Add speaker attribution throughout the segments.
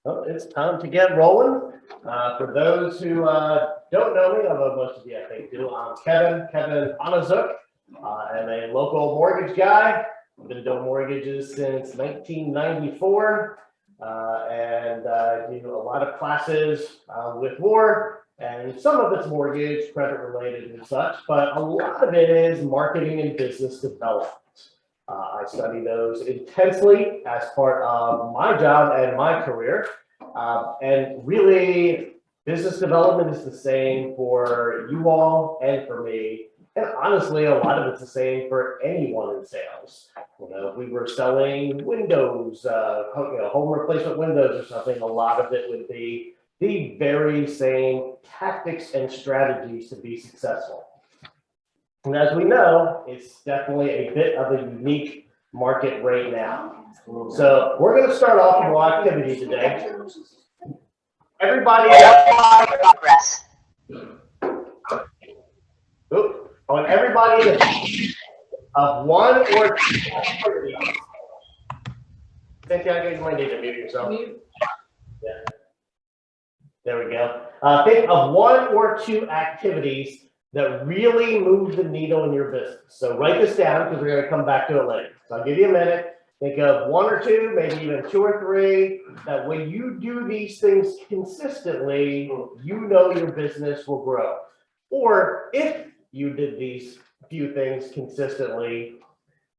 Speaker 1: Well, it's time to get rolling. For those who don't know me, although most of you I think do, I'm Kevin Onizuk. I'm a local mortgage guy. I've been doing mortgages since 1994 and do a lot of classes with War, and some of it's mortgage, credit related and such, but a lot of it is marketing and business development. I study those intensely as part of my job and my career. And really, business development is the same for you all and for me. And honestly, a lot of it's the same for anyone in sales. You know, if we were selling windows, home replacement windows or something, a lot of it would be the very same tactics and strategies to be successful. And as we know, it's definitely a bit of a unique market right now. So we're going to start off with a little activity today. Everybody,
Speaker 2: progress.
Speaker 1: I want everybody of one or two activities. Cynthia, you might need to mute yourself. Yeah. There we go. Think of one or two activities that really move the needle in your business. So write this down because we're going to come back to it later. So I'll give you a minute. Think of one or two, maybe even two or three, that when you do these things consistently, you know your business will grow. Or if you did these few things consistently,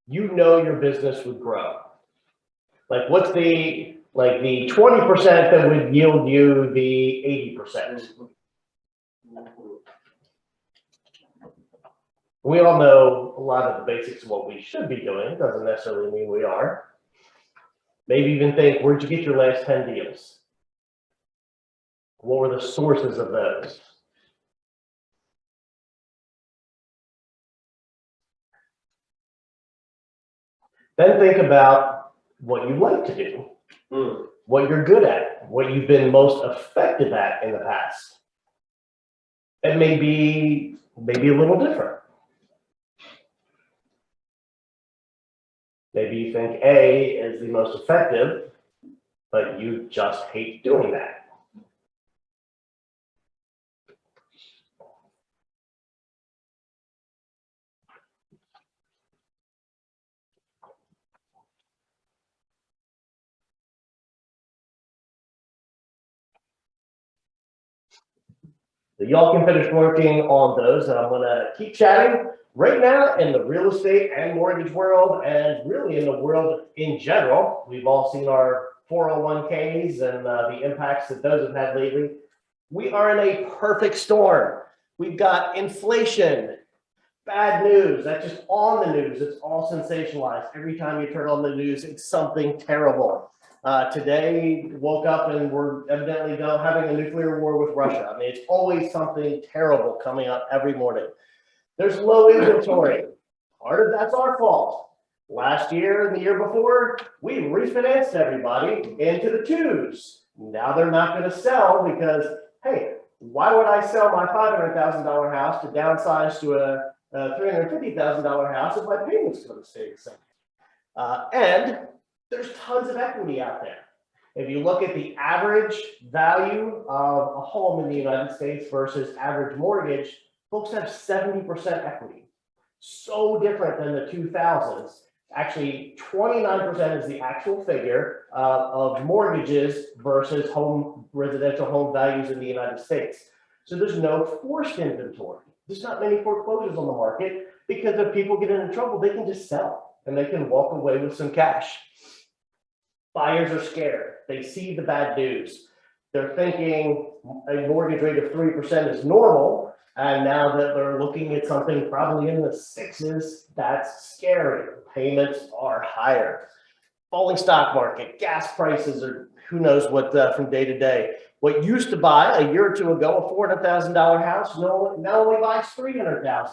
Speaker 1: you know your business would grow. Like what's the 20% that would yield you the 80%? We all know a lot of the basics of what we should be doing. Doesn't necessarily mean we are. Maybe even think, where'd you get your last 10 deals? What were the sources of those? Then think about what you like to do, what you're good at, what you've been most effective at in the past. And maybe a little different. Maybe you think A is the most effective, but you just hate doing that. So y'all can finish working on those, and I'm going to keep chatting. Right now in the real estate and mortgage world, and really in the world in general, we've all seen our 401ks and the impacts that those have had lately. We are in a perfect storm. We've got inflation, bad news, that's just on the news. It's all sensationalized. Every time you turn on the news, it's something terrible. Today, woke up and we're evidently having a nuclear war with Russia. I mean, it's always something terrible coming up every morning. There's low inventory. Part of that's our fault. Last year and the year before, we refinanced everybody into the twos. Now they're not going to sell because, hey, why would I sell my $500,000 house to downsize to a $350,000 house if my payment's going to stay the same? And there's tons of equity out there. If you look at the average value of a home in the United States versus average mortgage, folks have 70% equity. So different than the 2000s. Actually, 29% is the actual figure of mortgages versus residential home values in the United States. So there's no forced inventory. There's not many foreclosures on the market because if people get into trouble, they can just sell and they can walk away with some cash. Buyers are scared. They see the bad news. They're thinking a mortgage rate of 3% is normal. And now that they're looking at something probably in the 6s, that's scary. Payments are higher. Falling stock market, gas prices are who knows what from day to day. What used to buy a year or two ago a $400,000 house now only buys $300,000.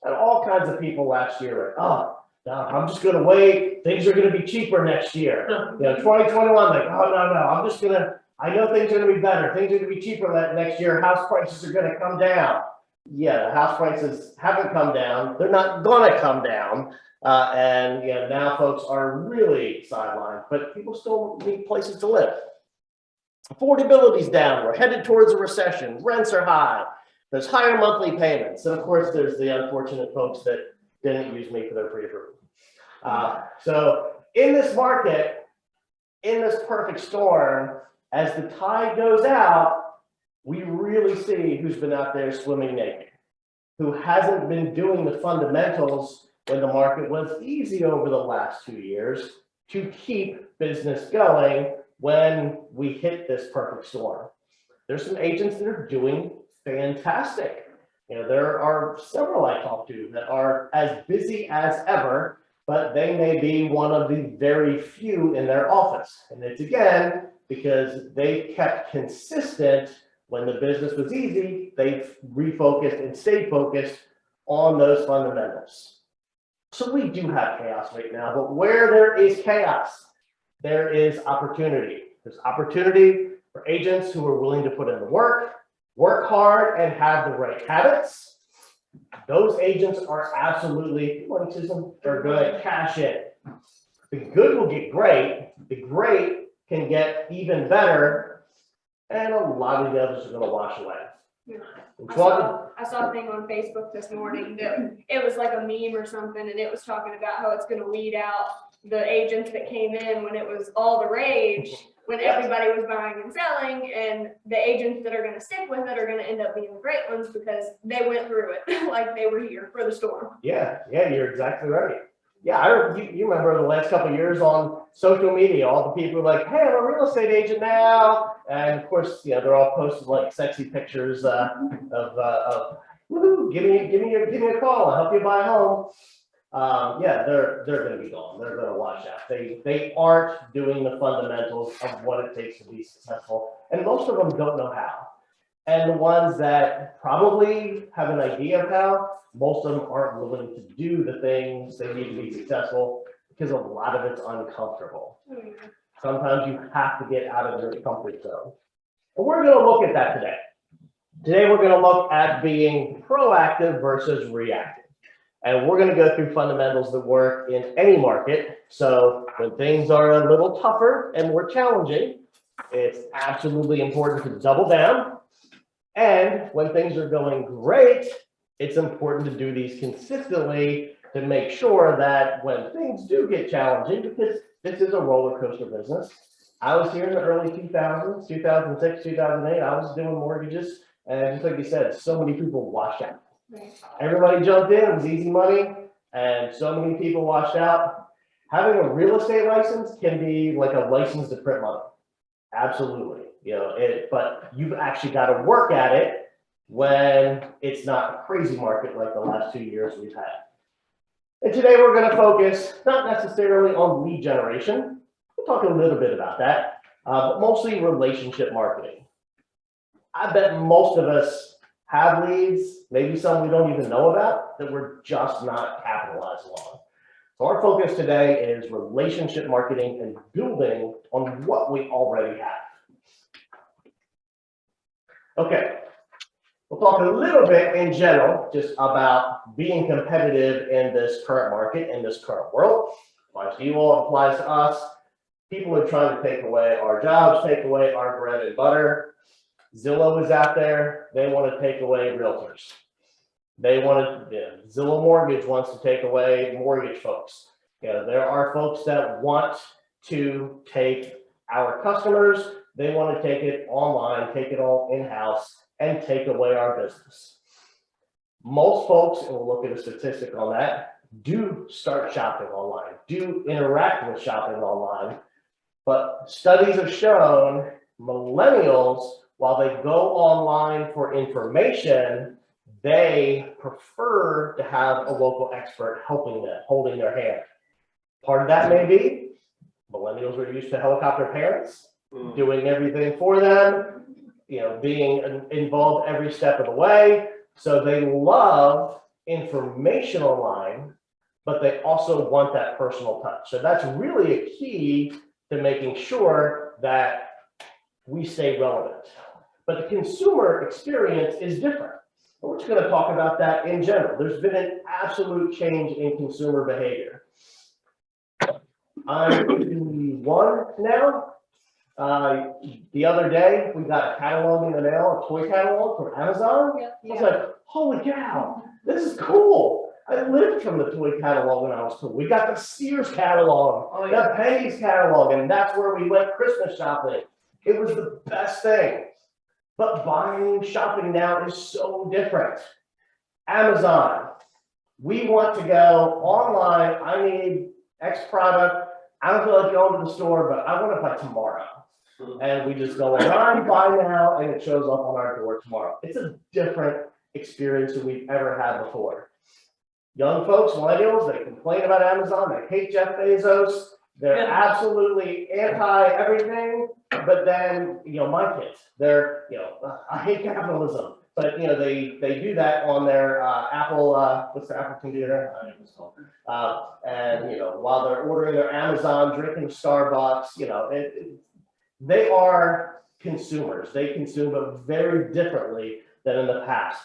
Speaker 1: And all kinds of people last year were, oh, no, I'm just going to wait. Things are going to be cheaper next year. 2021, like, oh, no, I know things are going to be better. Things are going to be cheaper next year. House prices are going to come down. Yeah, the house prices haven't come down. They're not going to come down. And now folks are really sidelined, but people still need places to live. Affordability's down. We're headed towards a recession. Rents are high. There's higher monthly payments. And of course, there's the unfortunate folks that didn't use me for their pre-approval. So in this market, in this perfect storm, as the tide goes out, we really see who's been out there swimming naked, who hasn't been doing the fundamentals when the market was easy over the last 2 years to keep business going when we hit this perfect storm. There's some agents that are doing fantastic. There are several I talk to that are as busy as ever, but they may be one of the very few in their office. And it's again, because they kept consistent when the business was easy, they refocused and stayed focused on those fundamentals. So we do have chaos right now, but where there is chaos, there is opportunity. There's opportunity for agents who are willing to put in the work hard, and have the right habits. Those agents are absolutely, are going to cash in. The good will get great. The great can get even better. And a lot of the others are going to wash away.
Speaker 3: Yeah. I saw a thing on Facebook this morning that it was like a meme or something, and it was talking about how it's going to weed out the agents that came in when it was all the rage, when everybody was buying and selling, and the agents that are going to stick with it are going to end up being the great ones because they went through it like they were here for the storm.
Speaker 1: Yeah, you're exactly right. Yeah, you remember the last couple of years on social media, all the people were like, hey, I'm a real estate agent now. And of course, they're all posting like sexy pictures of woohoo, give me a call, I'll help you buy a home. Yeah, they're going to be gone. They're going to wash out. They aren't doing the fundamentals of what it takes to be successful. And most of them don't know how. And the ones that probably have an idea of how, most of them aren't willing to do the things they need to be successful because a lot of it's uncomfortable. Sometimes you have to get out of your comfort zone. And we're going to look at that today. Today, we're going to look at being proactive versus reactive. And we're going to go through fundamentals that work in any market. So when things are a little tougher and more challenging, it's absolutely important to double down. And when things are going great, it's important to do these consistently to make sure that when things do get challenging, because this is a roller coaster business. I was here in the early 2000s, 2006, 2008. I was doing mortgages. And just like you said, so many people washed out. Everybody jumped in, it was easy money, and so many people washed out. Having a real estate license can be like a license to print money. Absolutely. But you've actually got to work at it when it's not a crazy market like the last 2 years we've had. And today we're going to focus not necessarily on lead generation. We'll talk a little bit about that, but mostly relationship marketing. I bet most of us have leads, maybe some we don't even know about, that we're just not capitalizing on. So our focus today is relationship marketing and building on what we already have. Okay, we'll talk a little bit in general just about being competitive in this current market, in this current world. Applies to you all, applies to us. People are trying to take away our jobs, take away our bread and butter. Zillow is out there. They want to take away realtors. They want to, Zillow Mortgage wants to take away mortgage folks. There are folks that want to take our customers. They want to take it online, take it all in-house, and take away our business. Most folks, and we'll look at a statistic on that, do start shopping online, do interact with shopping online. But studies have shown millennials, while they go online for information, they prefer to have a local expert helping them, holding their hand. Part of that may be millennials are used to helicopter parents, doing everything for them, being involved every step of the way. So they love information online, but they also want that personal touch. So that's really a key to making sure that we stay relevant. But the consumer experience is different. We're just going to talk about that in general. There's been an absolute change in consumer behavior. I'm 51 now. The other day, we got a catalog in the mail, a toy catalog from Amazon. I was like, holy cow, this is cool. I lived from the toy catalog when I was cool. We got the Sears catalog, the Penny's catalog, and that's where we went Christmas shopping. It was the best thing. But buying, shopping now is so different. Amazon, we want to go online. I need X product. I don't feel like going to the store, but I want it by tomorrow. And we just go online, buy now, and it shows up on our door tomorrow. It's a different experience than we've ever had before. Young folks, millennials, they complain about Amazon. They hate Jeff Bezos. They're absolutely anti everything. But then, my kids, they're, I hate capitalism. But, they do that on their Apple, what's their Apple computer? I don't know what it's called. And, while they're ordering their Amazon, drinking Starbucks, they are consumers. They consume it very differently than in the past.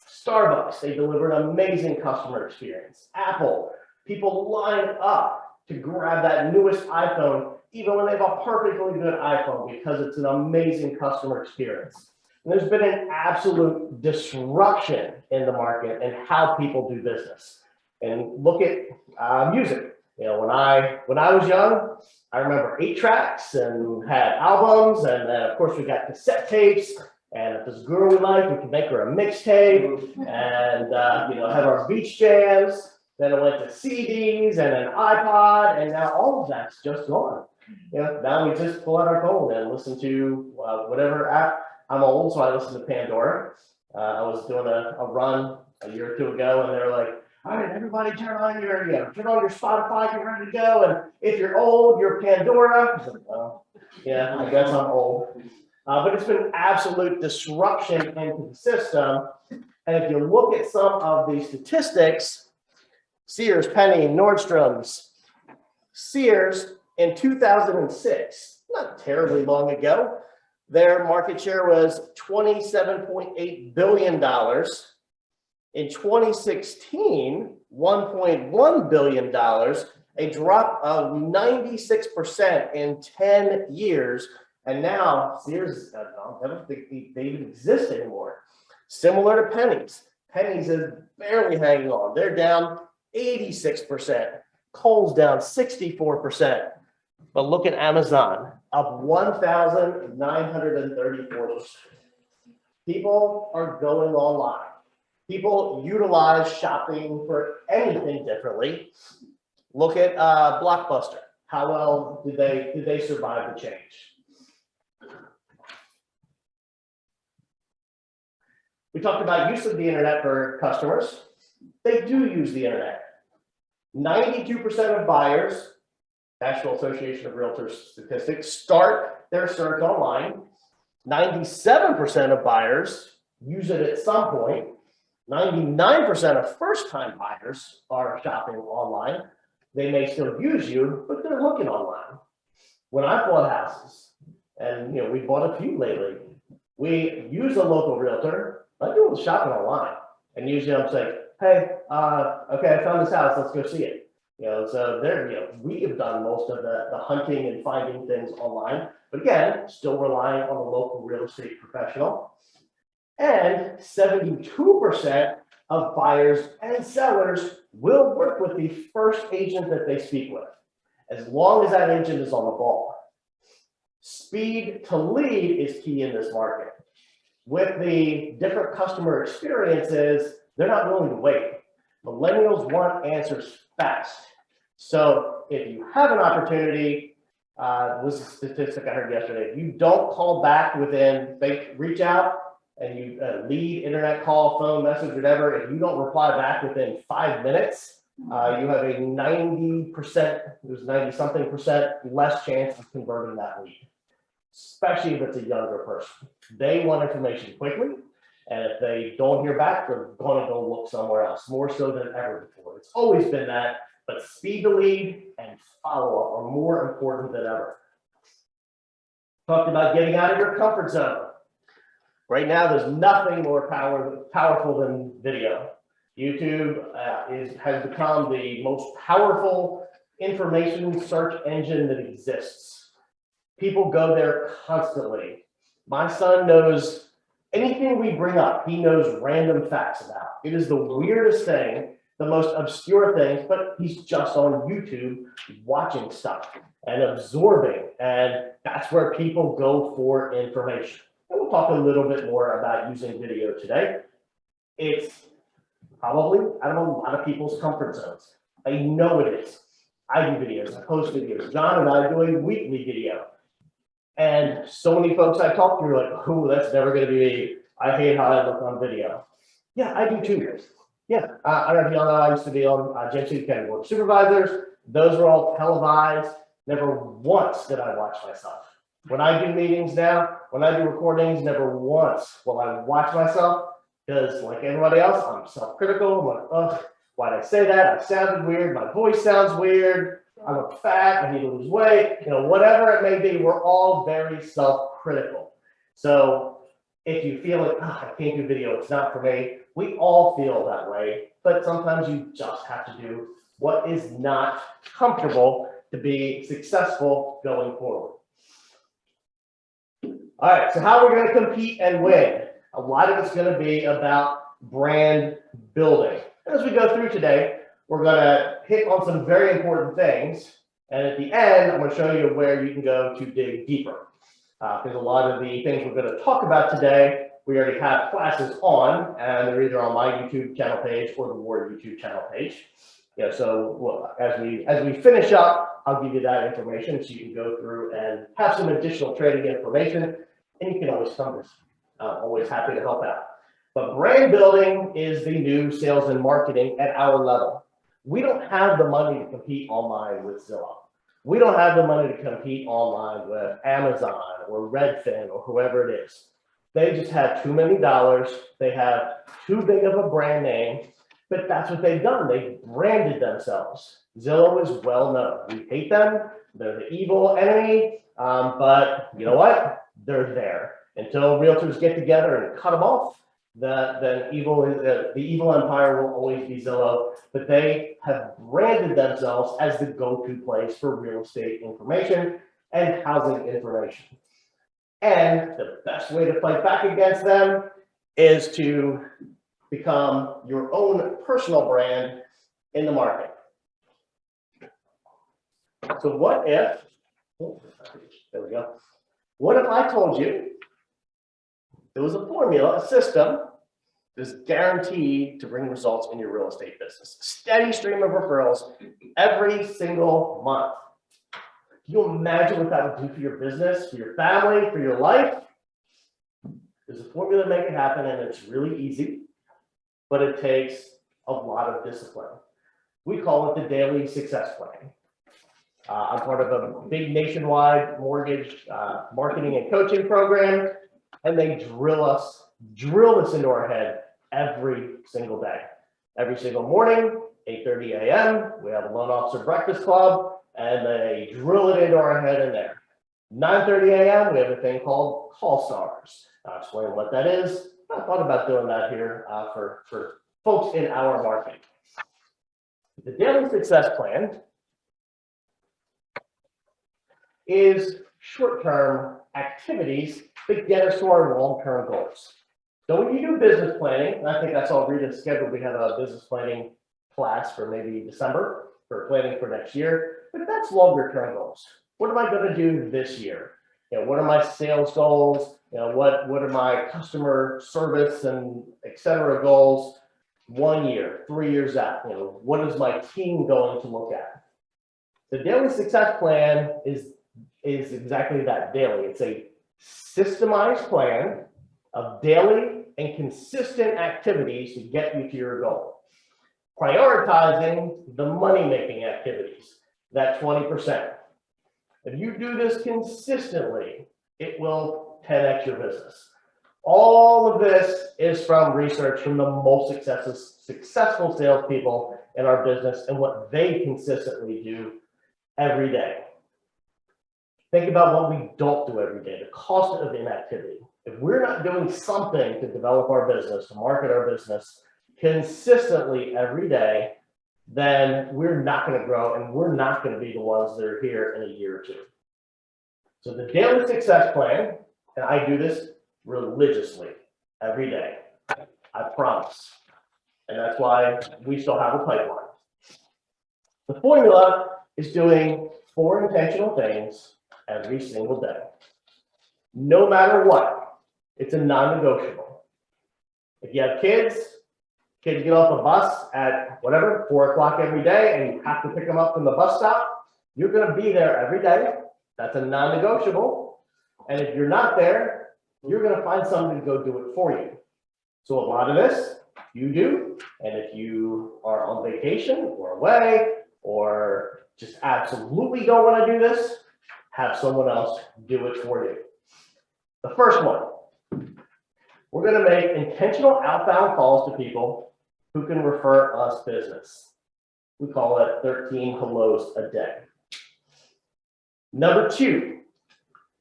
Speaker 1: Starbucks, they deliver an amazing customer experience. Apple, people line up to grab that newest iPhone, even when they have a perfectly good iPhone, because it's an amazing customer experience. And there's been an absolute disruption in the market and how people do business. And look at music. When I was young, I remember 8-tracks and had albums, and then of course we got cassette tapes. And if this girl we liked, we could make her a mixtape, and have our beach jams. Then it went to CDs and an iPod, and now all of that's just gone. Now we just pull out our phone and listen to whatever app. I'm old, so I listen to Pandora. I was doing a run a year or two ago, and they're like, all right, everybody turn on your Spotify, get ready to go. And if you're old, you're Pandora. I was like, well, yeah, I guess I'm old. But it's been absolute disruption into the system. And if you look at some of the statistics, Sears, Penny, Nordstrom's, Sears in 2006, not terribly long ago, their market share was $27.8 billion. In 2016, $1.1 billion, a drop of 96% in 10 years. And now Sears, I don't think they even exist anymore. Similar to Penny's. Penny's is barely hanging on. They're down 86%. Kohl's down 64%. But look at Amazon, up 1,934%. People are going online. People utilize shopping for anything differently. Look at Blockbuster. How well did they survive the change? We talked about use of the internet for customers. They do use the internet. 92% of buyers, National Association of Realtors statistics, start their search online. 97% of buyers use it at some point. 99% of first-time buyers are shopping online. They may still use you, but they're looking online. When I bought houses, and we bought a few lately, we use a local realtor. I do the shopping online, and usually I'm saying, hey, okay, I found this house, let's go see it. So there, we have done most of the hunting and finding things online, but again, still relying on the local real estate professional. And 72% of buyers and sellers will work with the first agent that they speak with, as long as that agent is on the ball. Speed to lead is key in this market. With the different customer experiences, they're not willing to wait. Millennials want answers fast. So if you have an opportunity, was a statistic I heard yesterday, if you don't call back within, reach out and you lead, internet call, phone message, whatever, if you don't reply back within 5 minutes, you have a 90%, there's 90-something percent less chance of converting that lead, especially if it's a younger person. They want information quickly, and if they don't hear back, they're going to go look somewhere else, more so than ever before. It's always been that, but speed to lead and follow-up are more important than ever. Talked about getting out of your comfort zone. Right now, there's nothing more powerful than video. YouTube has become the most powerful information search engine that exists. People go there constantly. My son knows anything we bring up, he knows random facts about. It is the weirdest thing, the most obscure things, but he's just on YouTube watching stuff and absorbing. And that's where people go for information. And we'll talk a little bit more about using video today. It's probably out of a lot of people's comfort zones. I know it is. I do videos, I post videos. John and I do a weekly video. And so many folks I talk to are like, oh, that's never going to be me. I hate how I look on video. Yeah, I do too. Yeah, I don't know, I used to be on James City County Board of Supervisors. Those are all televised. Never once did I watch myself. When I do meetings now, when I do recordings, never once will I watch myself, because like everybody else, I'm self-critical. I'm like, ugh, why'd I say that? I sounded weird. My voice sounds weird. I look fat. I need to lose weight. You know, whatever it may be, we're all very self-critical. So if you feel like, oh, I can't do video, it's not for me, we all feel that way. But sometimes you just have to do what is not comfortable to be successful going forward. All right, so how we're going to compete and win. A lot of it's going to be about brand building. And as we go through today, we're going to hit on some very important things. And at the end, I'm going to show you where you can go to dig deeper. Because a lot of the things we're going to talk about today, we already have classes on, and they're either on my YouTube channel page or the Ward YouTube channel page. Yeah, so well, as we finish up, I'll give you that information so you can go through and have some additional trading information, and you can always come to us. I'm always happy to help out. But brand building is the new sales and marketing at our level. We don't have the money to compete online with Zillow. We don't have the money to compete online with Amazon or Redfin or whoever it is. They just have too many dollars. They have too big of a brand name, but that's what they've done. They've branded themselves. Zillow is well known. We hate them. They're the evil enemy, but you know what? They're there. Until realtors get together and cut them off, the evil empire will always be Zillow, but they have branded themselves as the go-to place for real estate information and housing information. And the best way to fight back against them is to become your own personal brand in the market. So what if, oh, there we go. What if I told you there was a formula, a system that's guaranteed to bring results in your real estate business? Steady stream of referrals every single month. Can you imagine what that would do for your business, for your family, for your life? There's a formula to make it happen, and it's really easy, but it takes a lot of discipline. We call it the daily success plan. I'm part of a big nationwide mortgage marketing and coaching program, and they drill this into our head every single day. Every single morning, 8:30 a.m., we have a loan officer breakfast club, and they drill it into our head in there. 9:30 a.m., we have a thing called Call Stars. I'll explain what that is. I thought about doing that here for folks in our market. The daily success plan is short-term activities that get us to our long-term goals. So when you do business planning, and I think that's all Rita's scheduled, we have a business planning class for maybe December for planning for next year, but that's longer-term goals. What am I going to do this year? You know, what are my sales goals? You know, what are my customer service and et cetera goals 1 year, 3 years out? You know, what is my team going to look at? The daily success plan is exactly that, daily. It's a systemized plan of daily and consistent activities to get you to your goal. Prioritizing the money-making activities, that 20%. If you do this consistently, it will 10x your business. All of this is from research from the most successful salespeople in our business and what they consistently do every day. Think about what we don't do every day, the cost of inactivity. If we're not doing something to develop our business, to market our business consistently every day, then we're not going to grow and we're not going to be the ones that are here in a year or two. So the daily success plan, and I do this religiously every day, I promise. And that's why we still have a pipeline. The formula is doing 4 intentional things every single day. No matter what, it's a non-negotiable. If you have kids get off the bus at whatever, 4 o'clock every day, and you have to pick them up from the bus stop, you're gonna be there every day. That's a non-negotiable. And if you're not there, you're gonna find somebody to go do it for you. So a lot of this you do, and if you are on vacation or away, or just absolutely don't wanna do this, have someone else do it for you. The first one, we're gonna make intentional outbound calls to people who can refer us business. We call it 13 hellos a day. Number 2,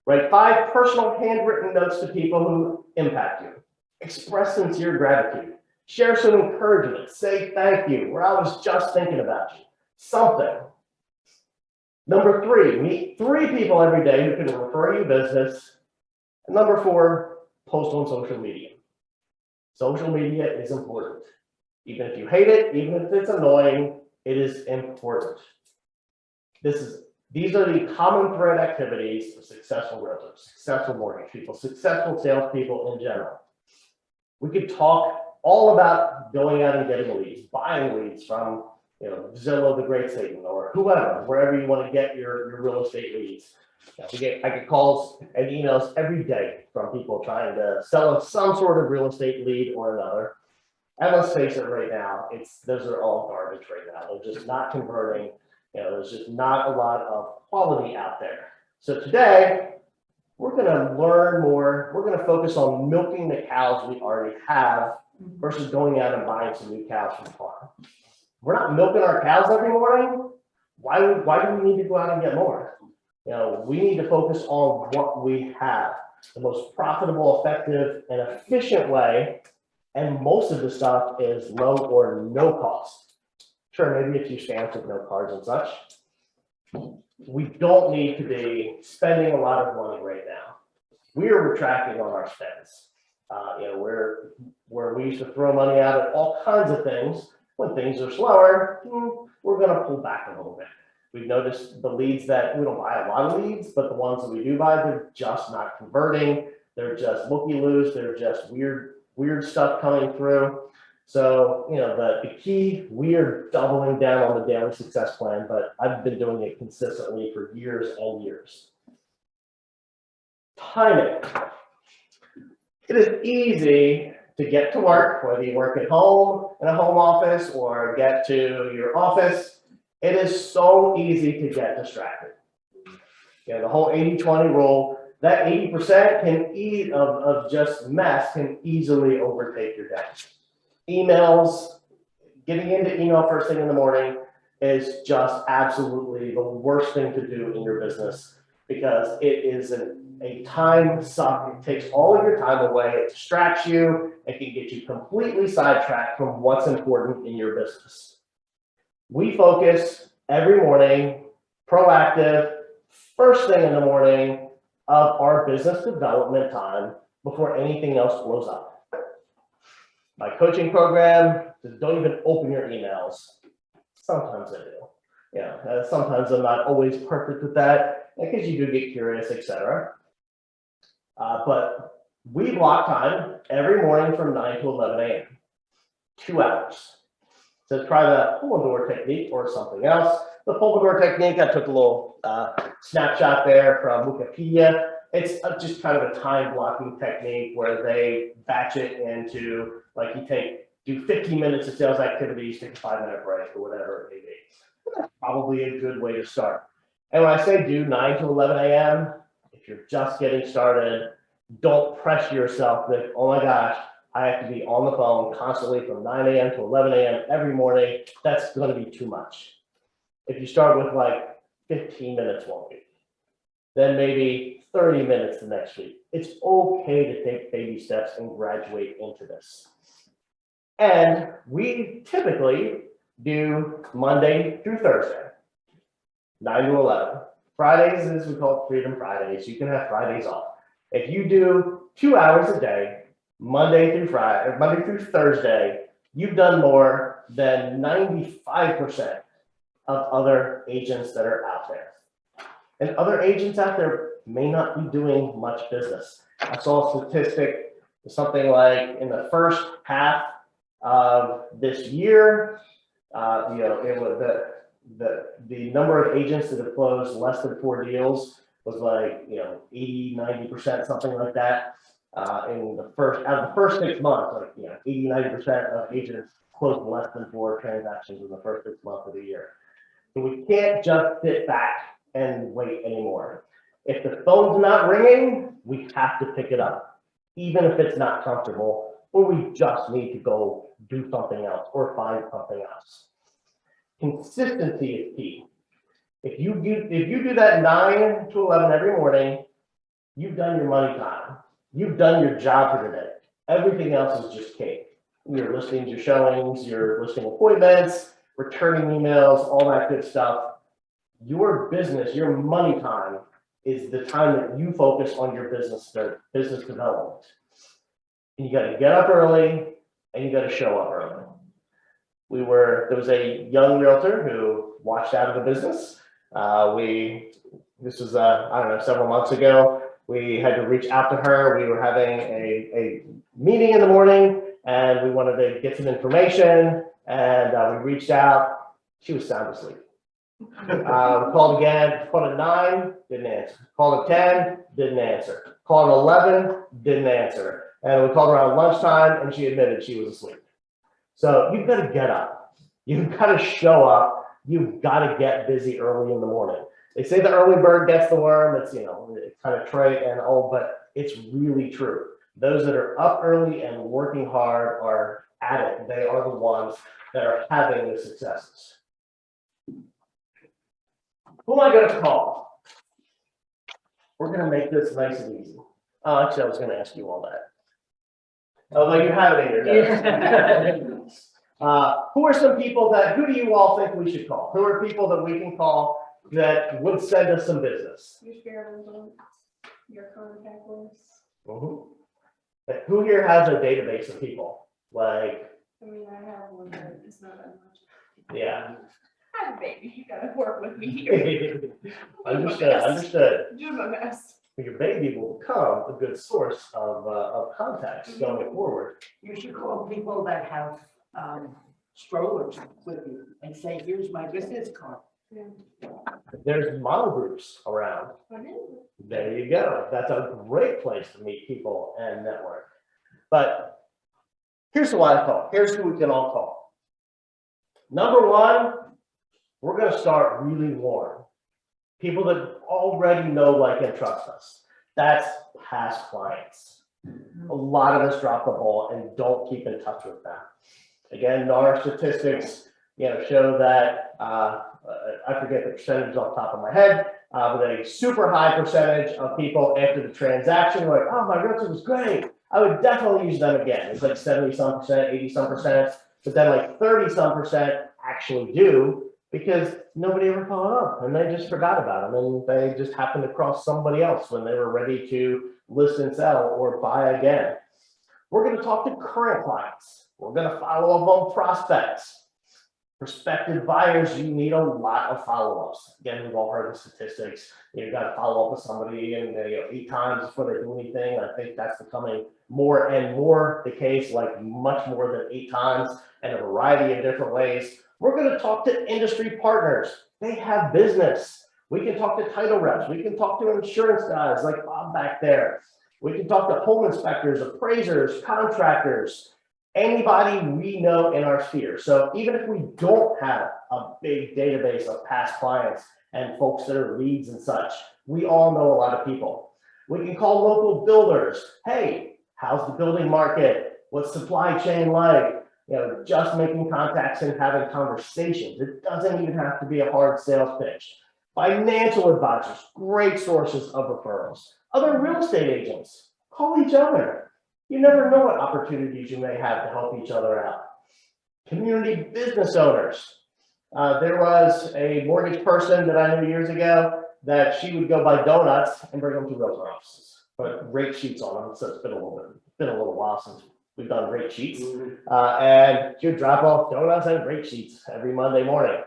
Speaker 1: write 5 personal handwritten notes to people who impact you. Express sincere gratitude. Share some encouragement. Say thank you, or I was just thinking about you. Something. Number 3, meet 3 people every day who can refer you business. And number 4, post on social media. Social media is important. Even if you hate it, even if it's annoying, it is important. These are the common thread activities of successful realtors, successful mortgage people, successful salespeople in general. We could talk all about going out and getting leads, buying leads from Zillow, the Great Satan, or whoever, wherever you want to get your real estate leads. I get calls and emails every day from people trying to sell us some sort of real estate lead or another. And let's face it, right now, those are all garbage right now. They're just not converting. There's just not a lot of quality out there. So today, we're going to learn more. We're going to focus on milking the cows we already have versus going out and buying some new cows from the farm. We're not milking our cows every morning. Why do we need to go out and get more? We need to focus on what we have, the most profitable, effective, and efficient way. And most of the stuff is low or no cost. Sure, maybe a few stamps with no cards and such. We don't need to be spending a lot of money right now. We are retracting on our spends. Where we used to throw money out at all kinds of things. When things are slower, we're going to pull back a little bit. We've noticed the leads that we don't buy a lot of leads, but the ones that we do buy, they're just not converting. They're just looky-loos. They're just weird stuff coming through. So, the key, we are doubling down on the daily success plan, but I've been doing it consistently for years and years. Timing. It is easy to get to work, whether you work at home in a home office or get to your office. It is so easy to get distracted. The whole 80-20 rule, that 80% of just mess can easily overtake your day. Emails, getting into email first thing in the morning is just absolutely the worst thing to do in your business because it is a time suck. It takes all of your time away. It distracts you. It can get you completely sidetracked from what's important in your business. We focus every morning, proactive, first thing in the morning of our business development time before anything else blows up. My coaching program, don't even open your emails. Sometimes I do. Sometimes I'm not always perfect with that because you do get curious, etc. But we block time every morning from 9 to 11 a.m. 2 hours. So try the pull-and-door technique or something else. The pull-and-door technique, I took a little snapshot there from Wikipedia. It's just kind of a time blocking technique where they batch it into, like, do 15 minutes of sales activities, take a 5-minute break or whatever it may be. That's probably a good way to start. And when I say do 9 to 11 a.m., if you're just getting started, don't pressure yourself that, oh my gosh, I have to be on the phone constantly from 9 a.m. to 11 a.m. every morning. That's going to be too much. If you start with like 15 minutes one week, then maybe 30 minutes the next week. It's okay to take baby steps and graduate into this. And we typically do Monday through Thursday, 9 to 11. Fridays is, we call it Freedom Fridays. You can have Fridays off. If you do 2 hours a day, Monday through Friday, or Monday through Thursday, you've done more than 95% of other agents that are out there. And other agents out there may not be doing much business. I saw a statistic, something like in the first half of this year, it was the number of agents that have closed less than 4 deals was like, 80, 90%, something like that. Out of the first 6 months, 80, 90% of agents closed less than 4 transactions in the first 6 months of the year. So we can't just sit back and wait anymore. If the phone's not ringing, we have to pick it up, even if it's not comfortable, or we just need to go do something else or find something else. Consistency is key. If you do that 9 to 11 every morning, you've done your money time. You've done your job for today. Everything else is just cake. Your listings, your showings, your listing appointments, returning emails, all that good stuff. Your business, your money time is the time that you focus on your business development. And you got to get up early and you got to show up early. There was a young realtor who washed out of the business. This was, I don't know, several months ago. We had to reach out to her. We were having a meeting in the morning and we wanted to get some information, and we reached out. She was sound asleep. Called again, called at 9, didn't answer. Called at 10, didn't answer. Called at 11, didn't answer. And we called around lunchtime and she admitted she was asleep. So you've got to get up. You've got to show up. You've got to get busy early in the morning. They say the early bird gets the worm. It's, it's kind of trite and old, but it's really true. Those that are up early and working hard are at it. They are the ones that are having the successes. Who am I going to call? We're going to make this nice and easy. Oh, actually, I was going to ask you all that. Although you have it in your notes. Who are some people who do you all think we should call? Who are people that we can call that would send us some business?
Speaker 3: Your spare envelopes, your contact list.
Speaker 1: Who here has a database of people? Like,
Speaker 3: I mean, I have one, but it's not that much.
Speaker 1: Yeah.
Speaker 3: I have a baby. You gotta work with me here.
Speaker 1: Understood.
Speaker 3: Do my best.
Speaker 1: Your baby will become a good source of contacts going forward.
Speaker 4: You should call people that have strollers with you and say, here's my business card.
Speaker 3: Yeah.
Speaker 1: There's model groups around. There you go. That's a great place to meet people and network. But here's who I call. Here's who we can all call. Number one, we're going to start really warm. People that already know, like, and trust us. That's past clients. A lot of us drop the ball and don't keep in touch with them. Again, our statistics, show that I forget the percentage off the top of my head, but a super high percentage of people after the transaction were like, oh, my realtor was great. I would definitely use them again. It's like 70-some percent, 80-some percent, but then like 30-some percent actually do, because nobody ever followed up and they just forgot about them and they just happened to cross somebody else when they were ready to list and sell or buy again. We're going to talk to current clients. We're going to follow up on prospects. Prospective buyers, you need a lot of follow-ups. Again, we've all heard the statistics. You've got to follow up with somebody and 8 times before they do anything. I think that's becoming more and more the case, like much more than 8 times and a variety of different ways. We're going to talk to industry partners. They have business. We can talk to title reps. We can talk to insurance guys like Bob back there. We can talk to home inspectors, appraisers, contractors, anybody we know in our sphere. So even if we don't have a big database of past clients and folks that are leads and such, we all know a lot of people. We can call local builders. Hey, how's the building market? What's supply chain like? Just making contacts and having conversations. It doesn't even have to be a hard sales pitch. Financial advisors, great sources of referrals. Other real estate agents, call each other. You never know what opportunities you may have to help each other out. Community business owners. There was a mortgage person that I knew years ago that she would go buy donuts and bring them to Realtor offices, put rate sheets on them. So it's been a little while since we've done rate sheets. And she would drop off donuts and rate sheets every Monday morning.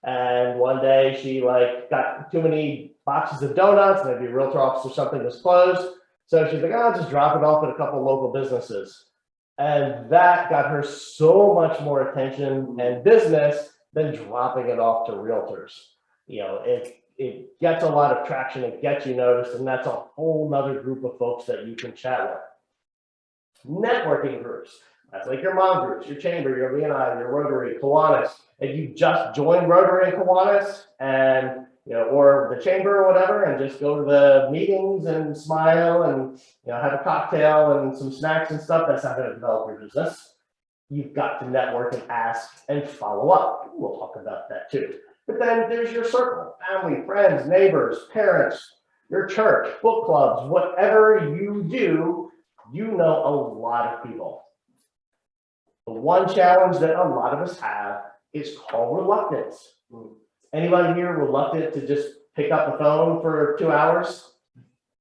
Speaker 1: And one day she got too many boxes of donuts, maybe a Realtor office or something was closed. So she's like, I'll just drop it off at a couple of local businesses. And that got her so much more attention and business than dropping it off to realtors. It gets a lot of traction, it gets you noticed, and that's a whole nother group of folks that you can chat with. Networking groups, that's like your mom groups, your chamber, your BNI, your Rotary, Kiwanis. If you just join Rotary and Kiwanis and or the chamber or whatever, and just go to the meetings and smile and have a cocktail and some snacks and stuff, that's not going to develop your business. You've got to network and ask and follow up. We'll talk about that too. But then there's your circle, family, friends, neighbors, parents, your church, book clubs, whatever you do, you know a lot of people. The one challenge that a lot of us have is call reluctance. Anybody here reluctant to just pick up the phone for 2 hours?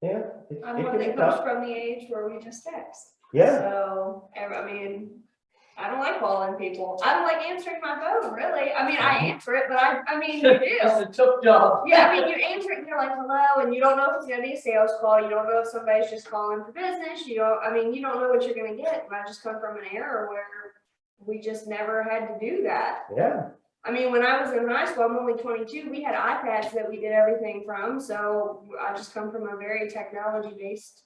Speaker 1: Yeah.
Speaker 3: I'm one that comes from the age where we just text.
Speaker 1: Yeah.
Speaker 3: So, I mean, I don't like calling people. I don't like answering my phone, really. I mean, I answer it, but I mean, you do.
Speaker 4: It's a tough job.
Speaker 3: Yeah, I mean, you answer it and you're like, hello, and you don't know if it's gonna be a sales call. You don't know if somebody's just calling for business. You don't know what you're gonna get. And I just come from an era where we just never had to do that.
Speaker 1: Yeah.
Speaker 3: I mean, when I was in high school, I'm only 22, we had iPads that we did everything from. So I just come from a very technology based.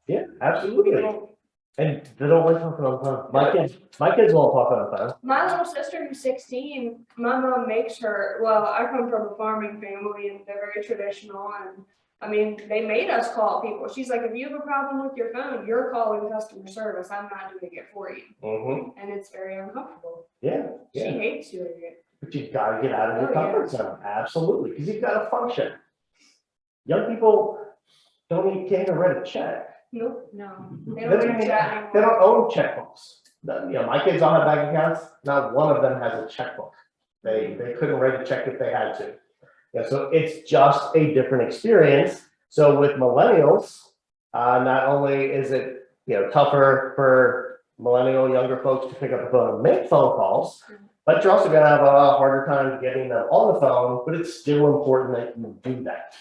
Speaker 1: Yeah, absolutely. And they don't like talking on the phone. My kids won't talk on the phone.
Speaker 3: My little sister who's 16, my mom makes her, well, I come from a farming family and they're very traditional. And I mean, they made us call people. She's like, if you have a problem with your phone, you're calling customer service. I'm not doing it for you. And it's very uncomfortable.
Speaker 1: Yeah.
Speaker 3: She hates doing it.
Speaker 1: But you've got to get out of your comfort zone. Absolutely. Because you've got to function. Young people can't even write a check.
Speaker 3: Nope, no. They
Speaker 1: They
Speaker 3: don't
Speaker 1: don't
Speaker 3: do that anymore.
Speaker 1: don't own checkbooks. My kids all have bank accounts. Not one of them has a checkbook. They couldn't write a check if they had to. So it's just a different experience. So with millennials, not only is it tougher for millennial younger folks to pick up the phone and make phone calls, but you're also going to have a harder time getting them on the phone. But it's still important that you do that.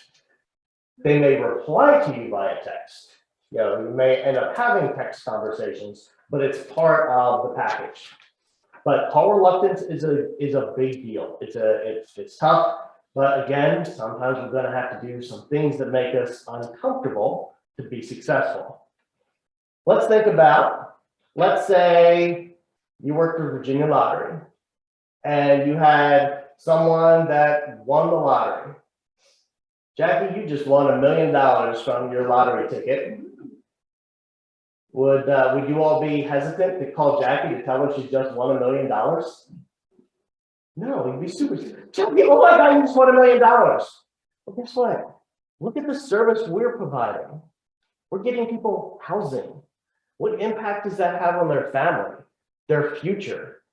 Speaker 1: They may reply to you via text. You may end up having text conversations, but it's part of the package. But call reluctance is a big deal. It's tough, but again, sometimes we're going to have to do some things that make us uncomfortable to be successful. Let's think about, let's say you worked for Virginia Lottery and you had someone that won the lottery. Jackie, you just won $1 million from your lottery ticket. Would you all be hesitant to call Jackie to tell her she just won $1 million? No, you'd be super. Jackie, oh my God, you just won $1 million. Well, guess what? Look at the service we're providing. We're getting people housing. What impact does that have on their family, their future?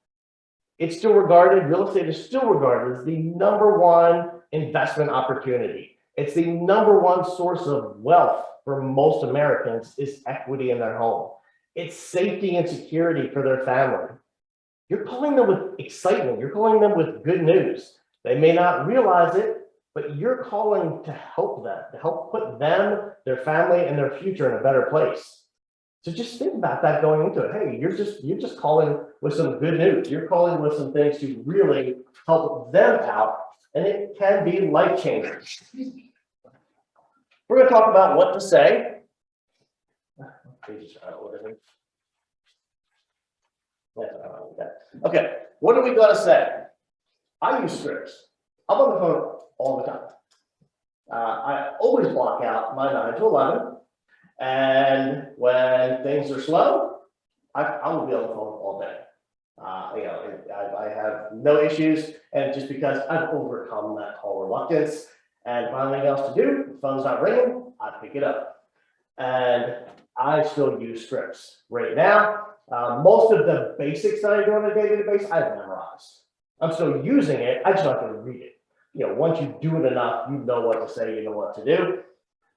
Speaker 1: It's still regarded, real estate is still regarded as the #1 investment opportunity. It's the #1 source of wealth for most Americans is equity in their home. It's safety and security for their family. You're calling them with excitement. You're calling them with good news. They may not realize it, but you're calling to help them, to help put them, their family, and their future in a better place. So just think about that going into it. Hey, you're just calling with some good news. You're calling with some things to really help them out, and it can be life-changing. We're going to talk about what to say. Okay, what are we going to say? I use scripts. I'm on the phone all the time. I always block out my 9 to 11. And when things are slow, I will be on the phone all day. I have no issues, and just because I've overcome that call reluctance and find anything else to do, the phone's not ringing, I pick it up. And I still use scripts right now. Most of the basics that I do on a day-to-day basis, I've memorized. I'm still using it, I just don't have to read it. once you do it enough, you know what to say, you know what to do.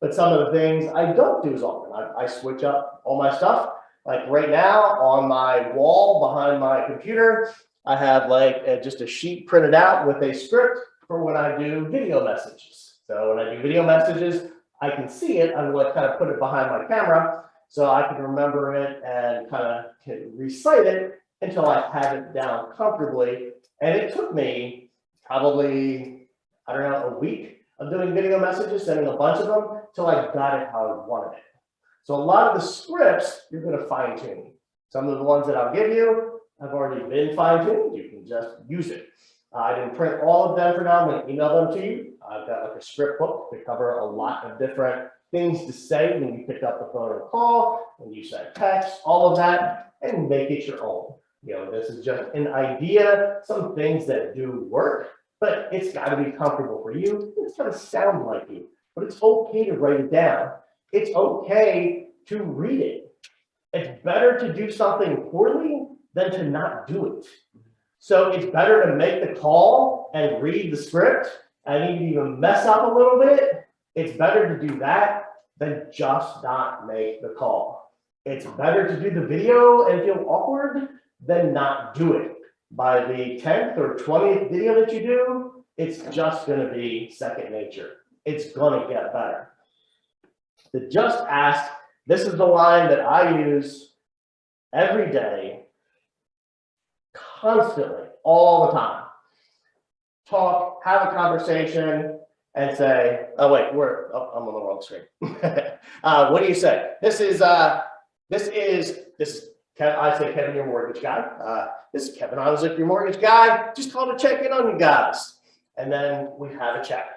Speaker 1: But some of the things I don't do as often, I switch up all my stuff. Like right now on my wall behind my computer, I have just a sheet printed out with a script for when I do video messages. So when I do video messages, I can see it. I'm going to kind of put it behind my camera so I can remember it and kind of recite it until I have it down comfortably. And it took me probably, I don't know, a week of doing video messages, sending a bunch of them till I got it how I wanted it. So a lot of the scripts, you're going to fine tune. Some of the ones that I'll give you have already been fine tuned. You can just use it. I didn't print all of them for now. I'm going to email them to you. I've got like a script book to cover a lot of different things to say when you pick up the phone and call, when you send text, all of that, and make it your own. This is just an idea, some things that do work, but it's got to be comfortable for you. It's got to sound like you, but it's okay to write it down. It's okay to read it. It's better to do something poorly than to not do it. So it's better to make the call and read the script and even mess up a little bit. It's better to do that than just not make the call. It's better to do the video and feel awkward than not do it. By the 10th or 20th video that you do, it's just going to be second nature. It's going to get better. The just ask, this is the line that I use every day, constantly, all the time. Talk, have a conversation, and say, oh wait, I'm on the wrong screen. What do you say? This is I say, Kevin, your mortgage guy. This is Kevin Onizuk, your mortgage guy. Just called to check in on you guys. And then we have a chat.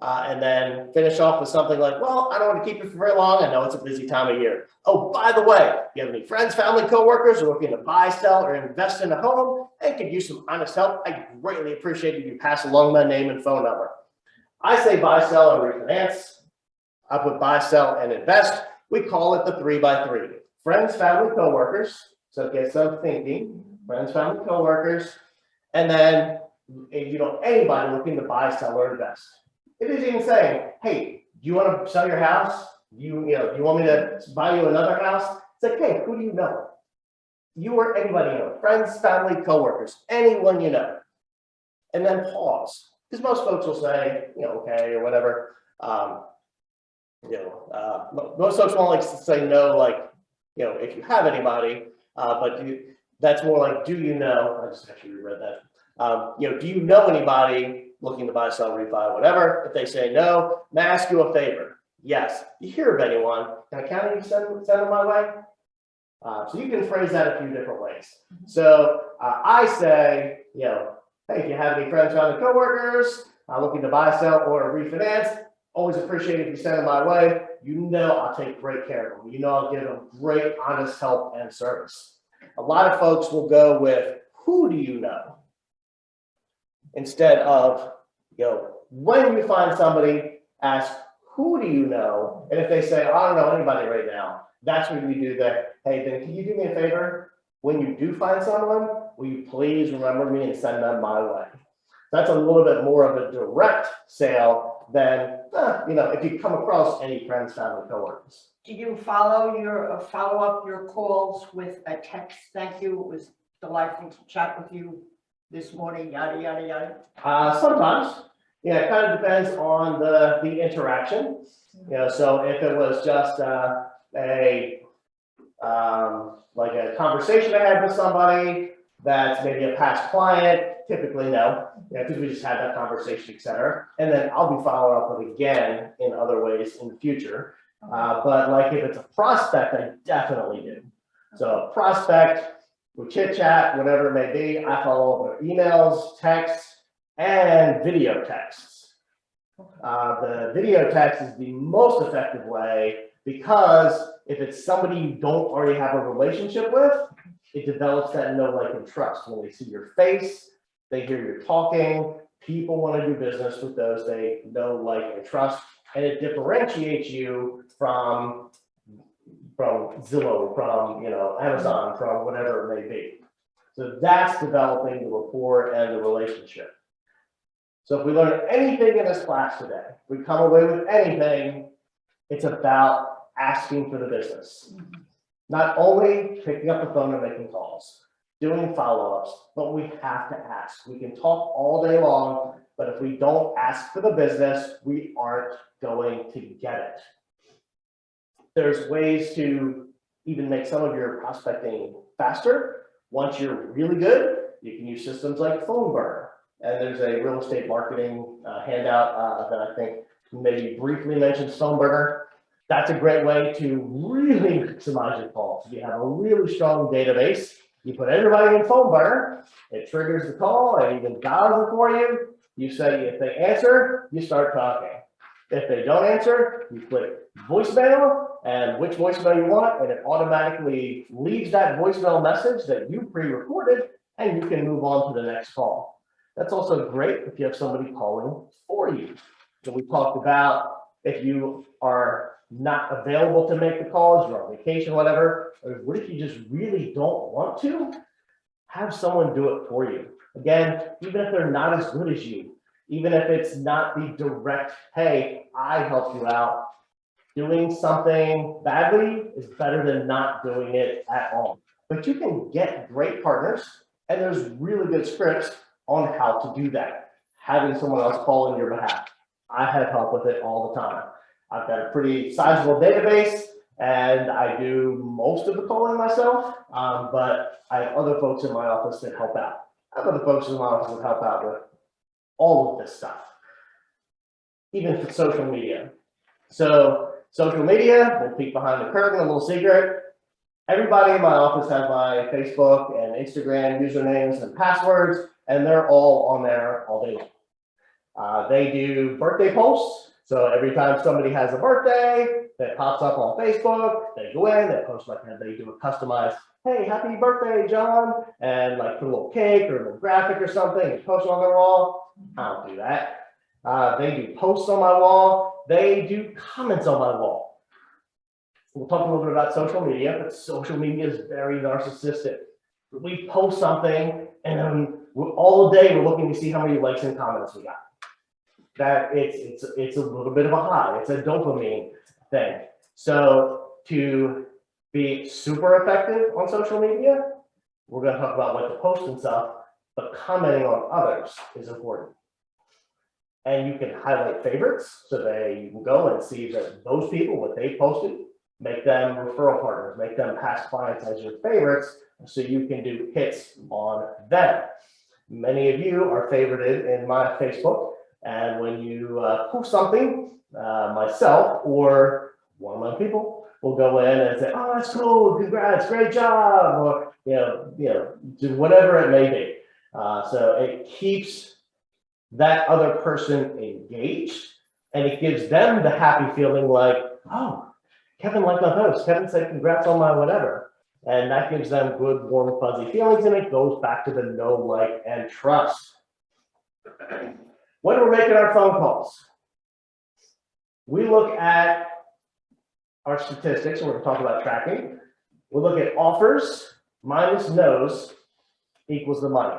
Speaker 1: And then finish off with something like, well, I don't want to keep it for very long. I know it's a busy time of year. Oh, by the way, if you have any friends, family, coworkers who are looking to buy, sell, or invest in a home and could use some honest help, I greatly appreciate if you pass along my name and phone number. I say buy, sell, and refinance. I put buy, sell, and invest. We call it the 3x3. Friends, family, coworkers. So get some thinking. Friends, family, coworkers. And then anybody looking to buy, sell, or invest. It is even saying, hey, do you want to sell your house? Do you want me to buy you another house? It's like, hey, who do you know? You or anybody you know, friends, family, coworkers, anyone you know. And then pause. Because most folks will say, okay, or whatever. Most folks won't like say no, like, if you have anybody, but that's more like, do you know? I just actually reread that. Do you know anybody looking to buy, sell, refi, whatever? If they say no, may I ask you a favor? Yes. You hear of anyone? Can I count on you send them my way? So you can phrase that a few different ways. So I say, hey, if you have any friends, family, coworkers looking to buy, sell, or refinance, always appreciate it if you send them my way. I'll take great care of them. I'll give them great, honest help and service. A lot of folks will go with, who do you know? Instead of, when you find somebody, ask, who do you know? And if they say, I don't know anybody right now, that's when we do that. Hey, then can you do me a favor? When you do find someone, will you please remember me and send them my way? That's a little bit more of a direct sale than, if you come across any friends, family, coworkers.
Speaker 4: Do you follow up your calls with a text? Thank you. It was delightful to chat with you this morning, yada, yada, yada.
Speaker 1: Sometimes, it kind of depends on the interaction. So if it was just like a conversation I had with somebody that's maybe a past client, typically no, because we just had that conversation, et cetera. And then I'll be following up with again in other ways in the future. But like if it's a prospect, I definitely do. So prospect, we chit chat, whatever it may be. I follow up with emails, texts, and video texts. The video text is the most effective way because if it's somebody you don't already have a relationship with, it develops that know, like, and trust. When they see your face, they hear you're talking. People want to do business with those they know, like, and trust, and it differentiates you from Zillow, from Amazon, from whatever it may be. So that's developing the rapport and the relationship. So if we learn anything in this class today, if we come away with anything, it's about asking for the business. Not only picking up the phone and making calls, doing follow-ups, but we have to ask. We can talk all day long, but if we don't ask for the business, we aren't going to get it. There's ways to even make some of your prospecting faster. Once you're really good, you can use systems like phone burner. And there's a real estate marketing handout that I think maybe briefly mentions phone burner. That's a great way to really maximize your calls. If you have a really strong database, you put everybody in phone burner, it triggers the call and even dials it for you. You say if they answer, you start talking. If they don't answer, you click voicemail and which voicemail you want, and it automatically leaves that voicemail message that you pre-recorded, and you can move on to the next call. That's also great if you have somebody calling for you. So we talked about if you are not available to make the calls, you're on vacation, whatever, or what if you just really don't want to? Have someone do it for you. Again, even if they're not as good as you, even if it's not the direct, hey, I helped you out, doing something badly is better than not doing it at all. But you can get great partners, and there's really good scripts on how to do that. Having someone else call on your behalf. I have help with it all the time. I've got a pretty sizable database, and I do most of the calling myself, but I have other folks in my office that help out. I have other folks in my office that help out with all of this stuff, even for social media. So social media, we'll peek behind the curtain, a little secret. Everybody in my office has my Facebook and Instagram usernames and passwords, and they're all on there all day long. They do birthday posts. So every time somebody has a birthday that pops up on Facebook, they go in, they post like that, they do a customized, hey, happy birthday, John, and like put a little cake or a little graphic or something and post it on their wall. I don't do that. They do posts on my wall. They do comments on my wall. We'll talk a little bit about social media, but social media is very narcissistic. We post something and then all day we're looking to see how many likes and comments we got. That it's a little bit of a high. It's a dopamine thing. So to be super effective on social media, we're going to talk about what to post and stuff, but commenting on others is important. And you can highlight favorites, so you can go and see that those people, what they posted, make them referral partners, make them past clients as your favorites, so you can do hits on them. Many of you are favorited in my Facebook, and when you post something, myself or one of my people will go in and say, oh, that's cool, congrats, great job, or do whatever it may be. So it keeps that other person engaged, and it gives them the happy feeling like, oh, Kevin liked my post. Kevin said congrats on my whatever. And that gives them good, warm, fuzzy feelings, and it goes back to the know, like, and trust. When we're making our phone calls, we look at our statistics, and we're going to talk about tracking. We look at offers minus no's equals the money.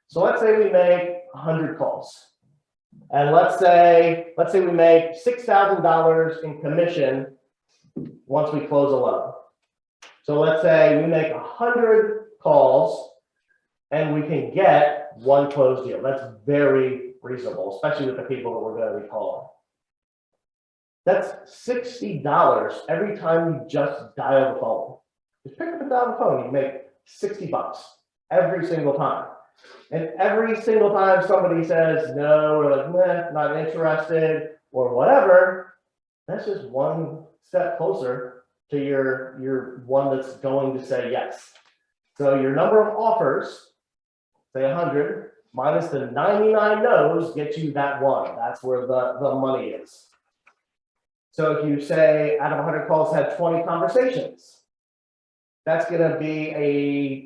Speaker 1: So let's say we make 100 calls. And let's say we make $6,000 in commission once we close a loan. So let's say we make 100 calls and we can get one closed deal. That's very reasonable, especially with the people that we're going to be calling. That's $60 every time you just dial the phone. Just pick up and dial the phone, you make $60 every single time. And every single time somebody says no, or like, nah, not interested, or whatever, that's just one step closer to your one that's going to say yes. So your number of offers, say 100, minus the 99 no's gets you that one. That's where the money is. So if you say out of 100 calls had 20 conversations, that's going to be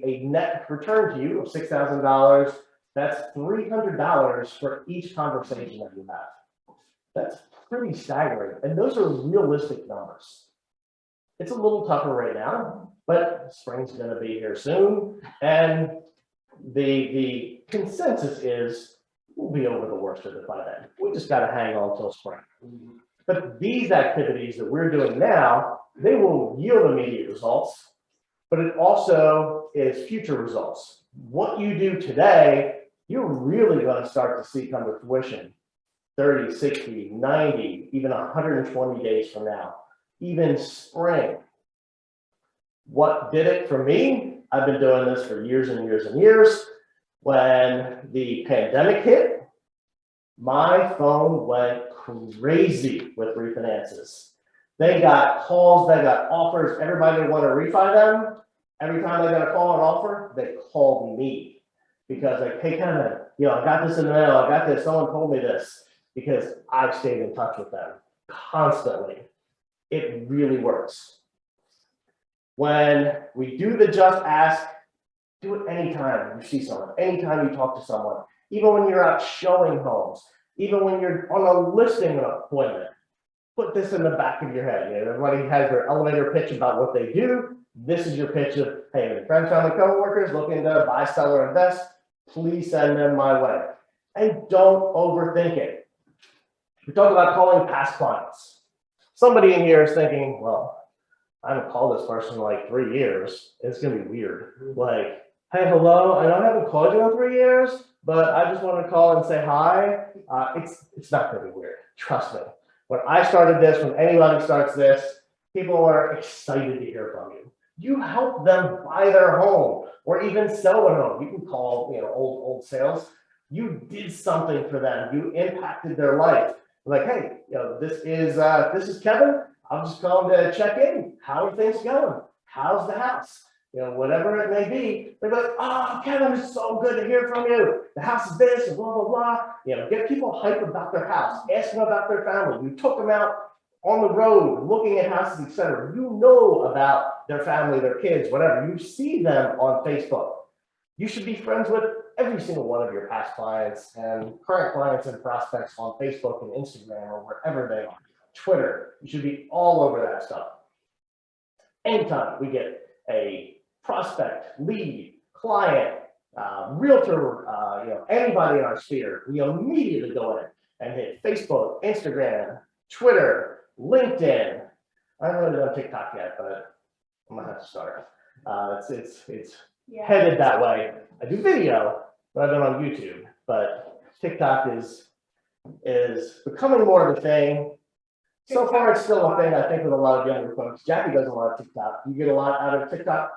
Speaker 1: a net return to you of $6,000. That's $300 for each conversation that you have. That's pretty staggering. And those are realistic numbers. It's a little tougher right now, but spring's going to be here soon. And the consensus is we'll be over the worst of it by then. We just got to hang on till spring. But these activities that we're doing now, they will yield immediate results, but it also is future results. What you do today, you're really going to start to see come to fruition 30, 60, 90, even 120 days from now, even spring. What did it for me? I've been doing this for years and years and years. When the pandemic hit, my phone went crazy with refinances. They got calls, they got offers, everybody wanted to refi them. Every time they got a call and offer, they called me because like, hey, Kevin, I got this in the mail, I got this, someone told me this, because I've stayed in touch with them constantly. It really works. When we do the just ask, do it anytime you see someone, anytime you talk to someone, even when you're out showing homes, even when you're on a listing appointment. Put this in the back of your head. Everybody has their elevator pitch about what they do. This is your pitch of, hey, my friends, family, coworkers looking to buy, sell, or invest, please send them my way. And don't overthink it. We talk about calling past clients. Somebody in here is thinking, well, I haven't called this person in like 3 years. It's gonna be weird. Like, hey, hello, I know I haven't called you in 3 years, but I just want to call and say hi. It's not gonna be weird, trust me. When I started this, when anybody starts this, people are excited to hear from you. You help them buy their home or even sell their home. You can call, old sales. You did something for them. You impacted their life. Like, hey, this is Kevin. I'm just calling to check in. How are things going? How's the house? Whatever it may be. They're like, oh, Kevin, it's so good to hear from you. The house is this, and blah, blah, blah. Get people hype about their house. Ask them about their family. You took them out on the road, looking at houses, etc. You know about their family, their kids, whatever. You see them on Facebook. You should be friends with every single one of your past clients and current clients and prospects on Facebook and Instagram or wherever they are. Twitter, you should be all over that stuff. Anytime we get a prospect, lead, client, realtor, anybody in our sphere, we immediately go in and hit Facebook, Instagram, Twitter, LinkedIn. I haven't really done TikTok yet, but I'm gonna have to start. It's headed that way. I do video, but I've been on YouTube. But TikTok is becoming more of a thing. So far, it's still a thing, I think, with a lot of younger folks. Jackie does a lot of TikTok. You get a lot out of TikTok?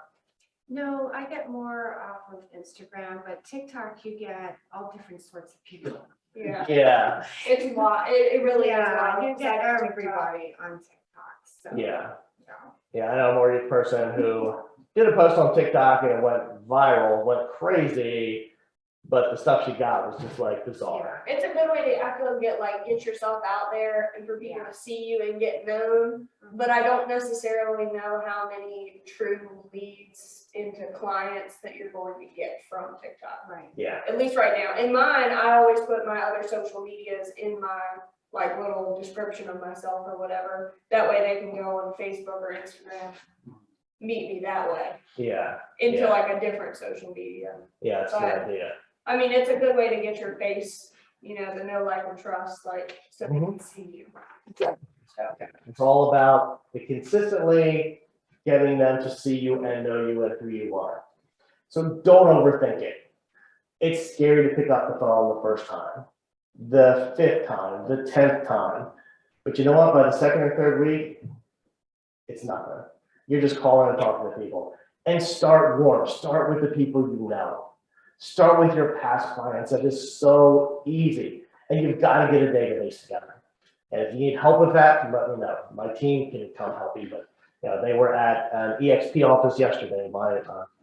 Speaker 5: No, I get more off of Instagram, but TikTok, you get all different sorts of people.
Speaker 1: Yeah.
Speaker 3: It's a lot. It really is a
Speaker 5: Yeah,
Speaker 3: lot.
Speaker 5: you get
Speaker 3: Besides TikTok.
Speaker 5: everybody on TikTok, so.
Speaker 1: Yeah.
Speaker 5: Yeah.
Speaker 1: Yeah, I know a mortgage person who did a post on TikTok and it went viral, went crazy, but the stuff she got was just like bizarre.
Speaker 3: It's a good way to, I feel, get yourself out there and for people to see you and get known. But I don't necessarily know how many true leads into clients that you're going to get from TikTok.
Speaker 5: Right.
Speaker 1: Yeah.
Speaker 3: At least right now. In mine, I always put my other social medias in my little description of myself or whatever. That way they can go on Facebook or Instagram, meet me that way.
Speaker 1: Yeah.
Speaker 3: Into
Speaker 1: Yeah.
Speaker 3: a different social media.
Speaker 1: Yeah, that's a good idea.
Speaker 3: I mean, it's a good way to get your face, the know, like, and trust, so they can see you. So,
Speaker 1: It's all about consistently getting them to see you and know you and who you are. So don't overthink it. It's scary to pick up the phone the first time, the 5th time, the 10th time. But you know what? By the 2nd or 3rd week, it's nothing. You're just calling and talking to people. And start warm. Start with the people you know. Start with your past clients. That is so easy. And you've got to get a database together. And if you need help with that, let me know. My team can come help you. But they were at an EXP office yesterday. My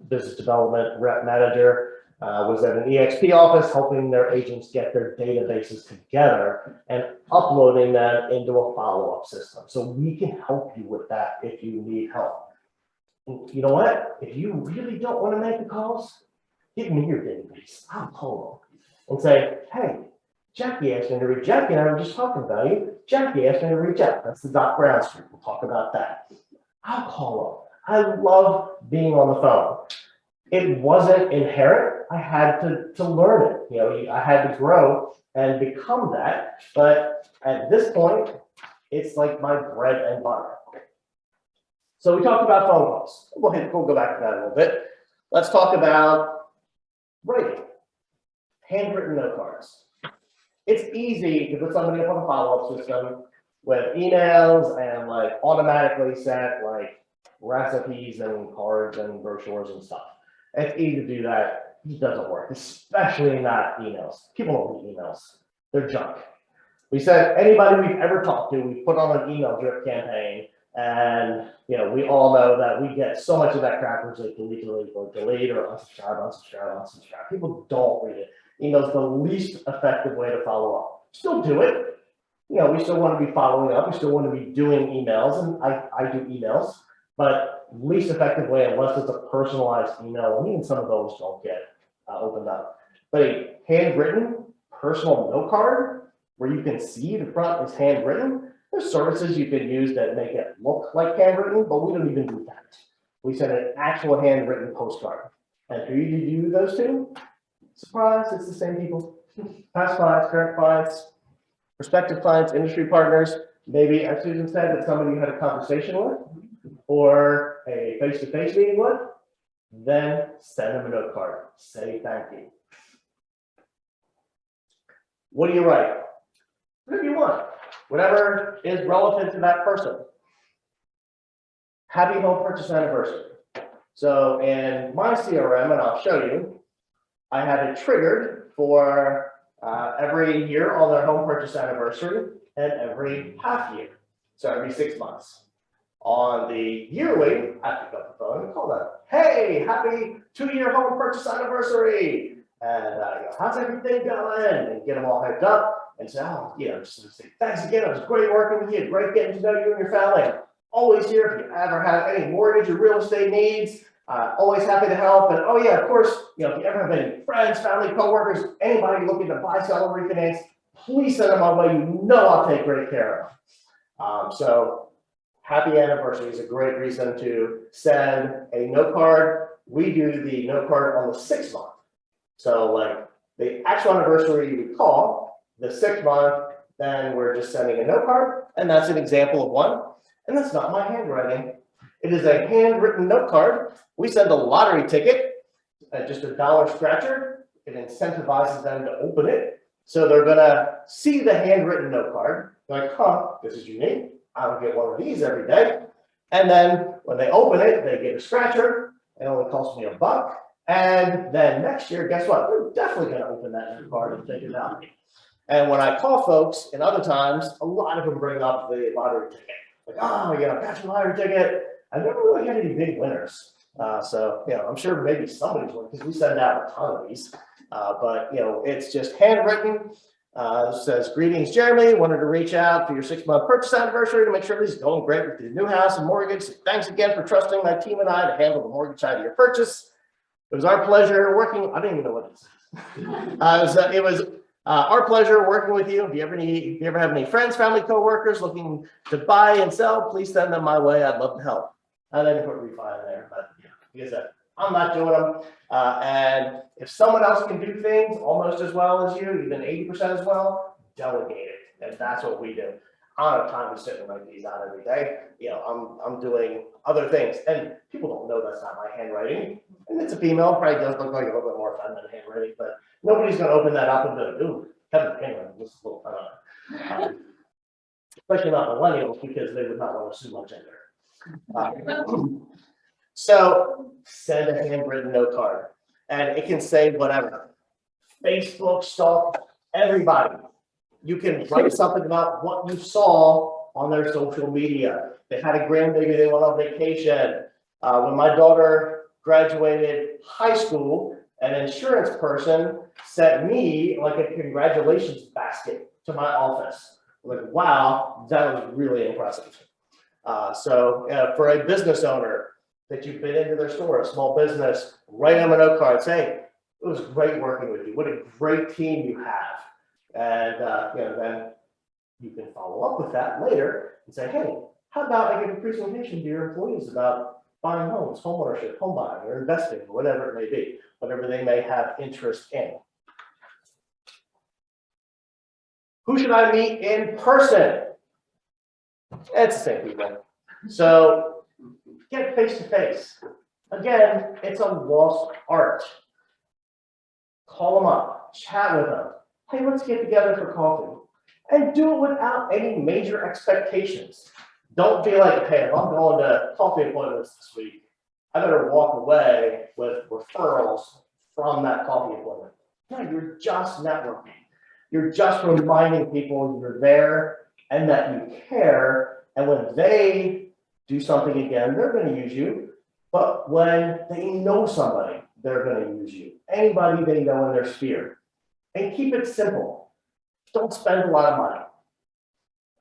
Speaker 1: business development rep manager was at an EXP office helping their agents get their databases together and uploading them into a follow-up system. So we can help you with that if you need help. And you know what? If you really don't want to make the calls, give me your database. I'll call them and say, hey, Jackie asked me to reach out. Jackie and I were just talking about you. Jackie asked me to reach out. That's the Doc Brown Street. We'll talk about that. I'll call them. I love being on the phone. It wasn't inherent. I had to learn it. You know, I had to grow and become that. But at this point, it's like my bread and butter. So we talked about phone calls. We'll go back to that a little bit. Let's talk about writing, handwritten note cards. It's easy to put somebody up on a follow-up system with emails and like automatically sent like recipes and cards and brochures and stuff. It's easy to do that. It doesn't work, especially not emails. People don't read emails. They're junk. We said anybody we've ever talked to, we put on an email drip campaign, and you know, we all know that we get so much of that crap was like delete or unsubscribe. People don't read it. Email's the least effective way to follow up. Still do it. You know, we still want to be following up. We still want to be doing emails, and I do emails, but least effective way unless it's a personalized email. And even some of those don't get opened up. But a handwritten personal note card where you can see the front is handwritten. There's services you can use that make it look like handwritten, but we don't even do that. We send an actual handwritten postcard. And who do you do those to? Surprise, it's the same people. Past clients, current clients, prospective clients, industry partners, maybe, as Susan said, that somebody you had a conversation with or a face-to-face meeting with, then send them a note card. Say thank you. What do you write? Whatever you want. Whatever is relevant to that person. Happy home purchase anniversary. So in my CRM, and I'll show you, I have it triggered for every year on their home purchase anniversary and every half year. So every 6 months. On the yearly, I pick up the phone and call them. Hey, happy 2-year home purchase anniversary. And how's everything going? And get them all hyped up and say, oh, you know, just say, thanks again. It was great working with you. Great getting to know you and your family. Always here if you ever have any mortgage or real estate needs. Always happy to help. And oh yeah, of course, you know, if you ever have any friends, family, coworkers, anybody looking to buy, sell, or refinance, please send them my way. You know I'll take great care of them. So happy anniversary is a great reason to send a note card. We do the note card on the 6th month. So like the actual anniversary we call, the 6th month, then we're just sending a note card. And that's an example of one. And that's not my handwriting. It is a handwritten note card. We send a lottery ticket, just a dollar scratcher. It incentivizes them to open it. So they're gonna see the handwritten note card. They're like, huh, this is unique. I don't get one of these every day. And then when they open it, they get a scratcher. It only costs me $1. And then next year, guess what? They're definitely gonna open that note card and take it out. And when I call folks, and other times, a lot of them bring up the lottery ticket. Like, oh, you know, got your lottery ticket. I never really had any big winners. So, you know, I'm sure maybe somebody's won because we send out a ton of these. But, you know, it's just handwritten. It says, greetings, Jeremy. Wanted to reach out for your 6-month purchase anniversary to make sure this is going great with your new house and mortgage. Thanks again for trusting my team and I to handle the mortgage side of your purchase. It was our pleasure working. I didn't even know what it said. It was our pleasure working with you. If you ever have any friends, family, coworkers looking to buy and sell, please send them my way. I'd love to help. I didn't put refi in there, but yeah, like I said, I'm not doing them. And if someone else can do things almost as well as you, even 80% as well, delegate it. And that's what we do. I don't have time to sit and write these out every day. You know, I'm doing other things, and people don't know that's not my handwriting. And it's a female, probably does look like a little bit more feminine handwriting, but nobody's going to open that up and go, ooh, Kevin's handwriting looks a little fun. Especially not millennials, because they would not want to sue my gender. So send a handwritten note card, and it can say whatever. Facebook, stalk, everybody. You can write something about what you saw on their social media. They had a grandbaby, they went on vacation. When my daughter graduated high school, an insurance person sent me like a congratulations basket to my office. I'm like, wow, that was really impressive. So for a business owner that you've been into their store, a small business, write them a note card, say, it was great working with you. What a great team you have. And you know, then you can follow up with that later and say, hey, how about I give a presentation to your employees about buying homes, homeownership, home buying, or investing, or whatever it may be, whatever they may have interest in. Who should I meet in person? It's the same people. So get face to face. Again, it's a lost art. Call them up, chat with them. Hey, let's get together for coffee. And do it without any major expectations. Don't be like, hey, if I'm going to coffee appointments this week, I better walk away with referrals from that coffee appointment. No, you're just networking. You're just reminding people you're there and that you care. And when they do something again, they're going to use you. But when they know somebody, they're going to use you. Anybody they know in their sphere. And keep it simple. Don't spend a lot of money.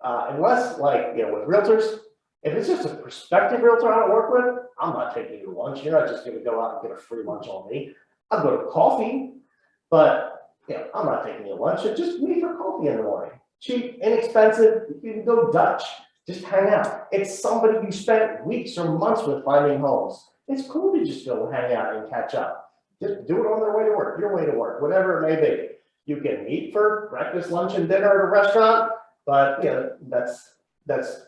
Speaker 1: Unless, like, with realtors, if it's just a prospective realtor I don't work with, I'm not taking you to lunch. You're not just going to go out and get a free lunch on me. I'll go to coffee, but I'm not taking you to lunch. Just meet for coffee in the morning. Cheap, inexpensive. You can go Dutch. Just hang out. It's somebody you spent weeks or months with finding homes. It's cool to just go hang out and catch up. Just do it on their way to work, your way to work, whatever it may be. You can meet for breakfast, lunch, and dinner at a restaurant, but that's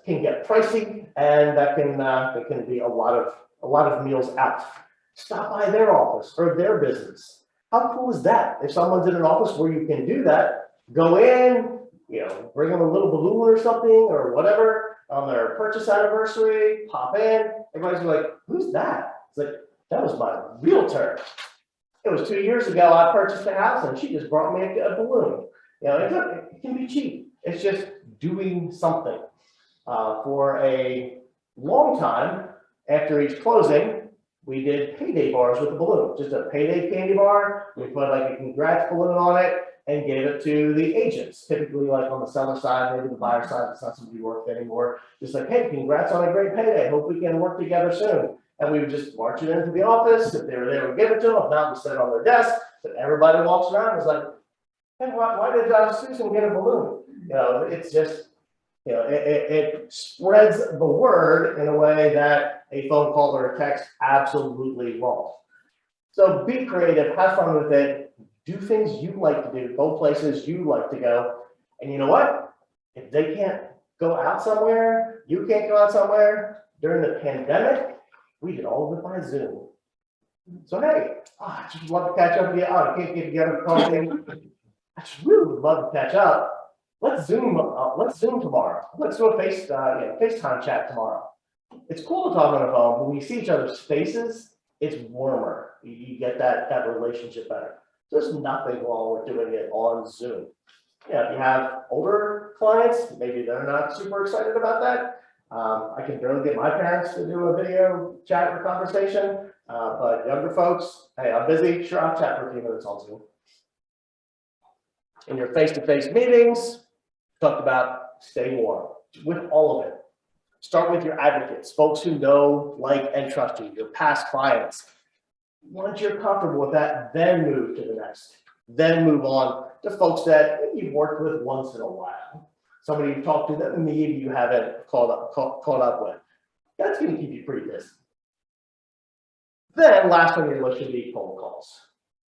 Speaker 1: can get pricey, and that can be a lot of meals out. Stop by their office or their business. How cool is that? If someone's in an office where you can do that, go in, bring them a little balloon or something or whatever on their purchase anniversary, pop in. Everybody's like, who's that? It's like, that was my realtor. It was 2 years ago I purchased a house and she just brought me a balloon. It can be cheap. It's just doing something. For a long time after each closing, we did payday bars with a balloon, just a payday candy bar. We put like a congrats balloon on it and gave it to the agents, typically like on the seller side, maybe the buyer side, it's not something we work with anymore. Just like, hey, congrats on a great payday. Hope we can work together soon. And we would just march it into the office. If they were there, we'd give it to them. If not, we set it on their desk. But everybody walks around and is like, hey, why did Susan get a balloon? It's just, it spreads the word in a way that a phone call or a text absolutely won't. So be creative, have fun with it, do things you like to do, go places you like to go. And you know what? If they can't go out somewhere, you can't go out somewhere. During the pandemic, we did all of it by Zoom. So hey, I just love to catch up with you. I can't get together for coffee. I just really would love to catch up. Let's Zoom tomorrow. Let's do a FaceTime chat tomorrow. It's cool to talk on the phone, but when you see each other's faces, it's warmer. You get that relationship better. There's nothing wrong with doing it on Zoom. If you have older clients, maybe they're not super excited about that. I can barely get my parents to do a video chat or conversation, but younger folks, hey, I'm busy. Sure, I'll chat for a few minutes on Zoom. In your face-to-face meetings, talked about stay warm with all of it. Start with your advocates, folks who know, like, and trust you, your past clients. Once you're comfortable with that, then move to the next. Then move on to folks that you've worked with once in a while. Somebody you've talked to that maybe you haven't caught up with. That's going to keep you pretty busy. Then last on your list should be cold calls.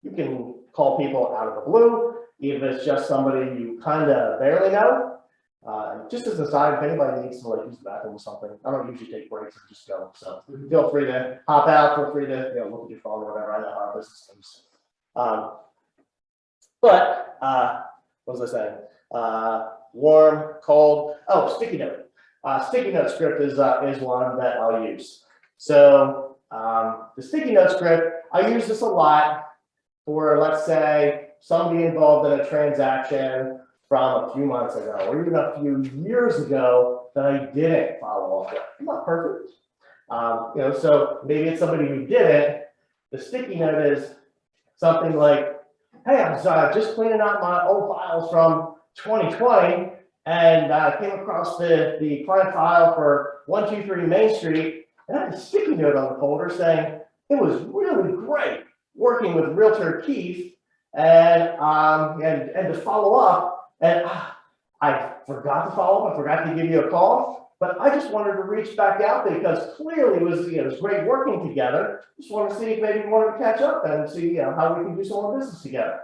Speaker 1: You can call people out of the blue, even if it's just somebody you kind of barely know. Just as a side, if anybody needs to use the bathroom or something, I don't usually take breaks and just go. So feel free to hop out, feel free to look at your phone or whatever. I know how our business goes. What was I saying? Warm, cold. Oh, sticky note. Sticky note script is one that I'll use. So the sticky note script, I use this a lot for, let's say, somebody involved in a transaction from a few months ago, or even a few years ago that I didn't follow up with. I'm not perfect. So maybe it's somebody who did it. The sticky note is something like, hey, I was just cleaning out my old files from 2020 and I came across the client file for 123 Main Street, and I had a sticky note on the folder saying it was really great working with Realtor Keith and to follow up. And I forgot to follow up. I forgot to give you a call. But I just wanted to reach back out because clearly it was great working together. Just want to see if maybe you wanted to catch up and see, how we can do some more business together.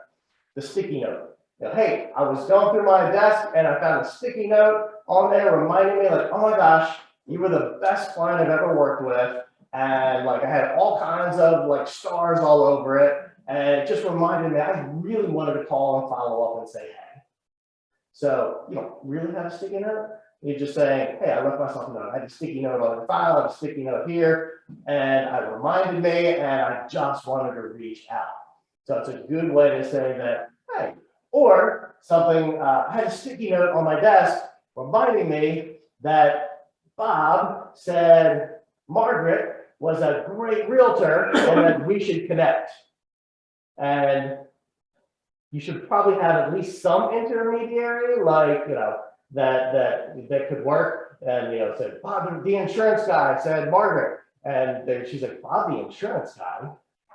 Speaker 1: The sticky note. Hey, I was going through my desk and I found a sticky note on there reminding me like, oh my gosh, you were the best client I've ever worked with. And like I had all kinds of like stars all over it. And it just reminded me, I really wanted to call and follow up and say, hey. So you don't really have a sticky note. You're just saying, hey, I left myself a note. I had a sticky note on the file, I had a sticky note here, and it reminded me, and I just wanted to reach out. So it's a good way to say that, hey, or something, I had a sticky note on my desk reminding me that Bob said Margaret was a great realtor and that we should connect. And you should probably have at least some intermediary, like, that could work. And, said, Bob, the insurance guy said Margaret. And then she's like, Bob, the insurance guy?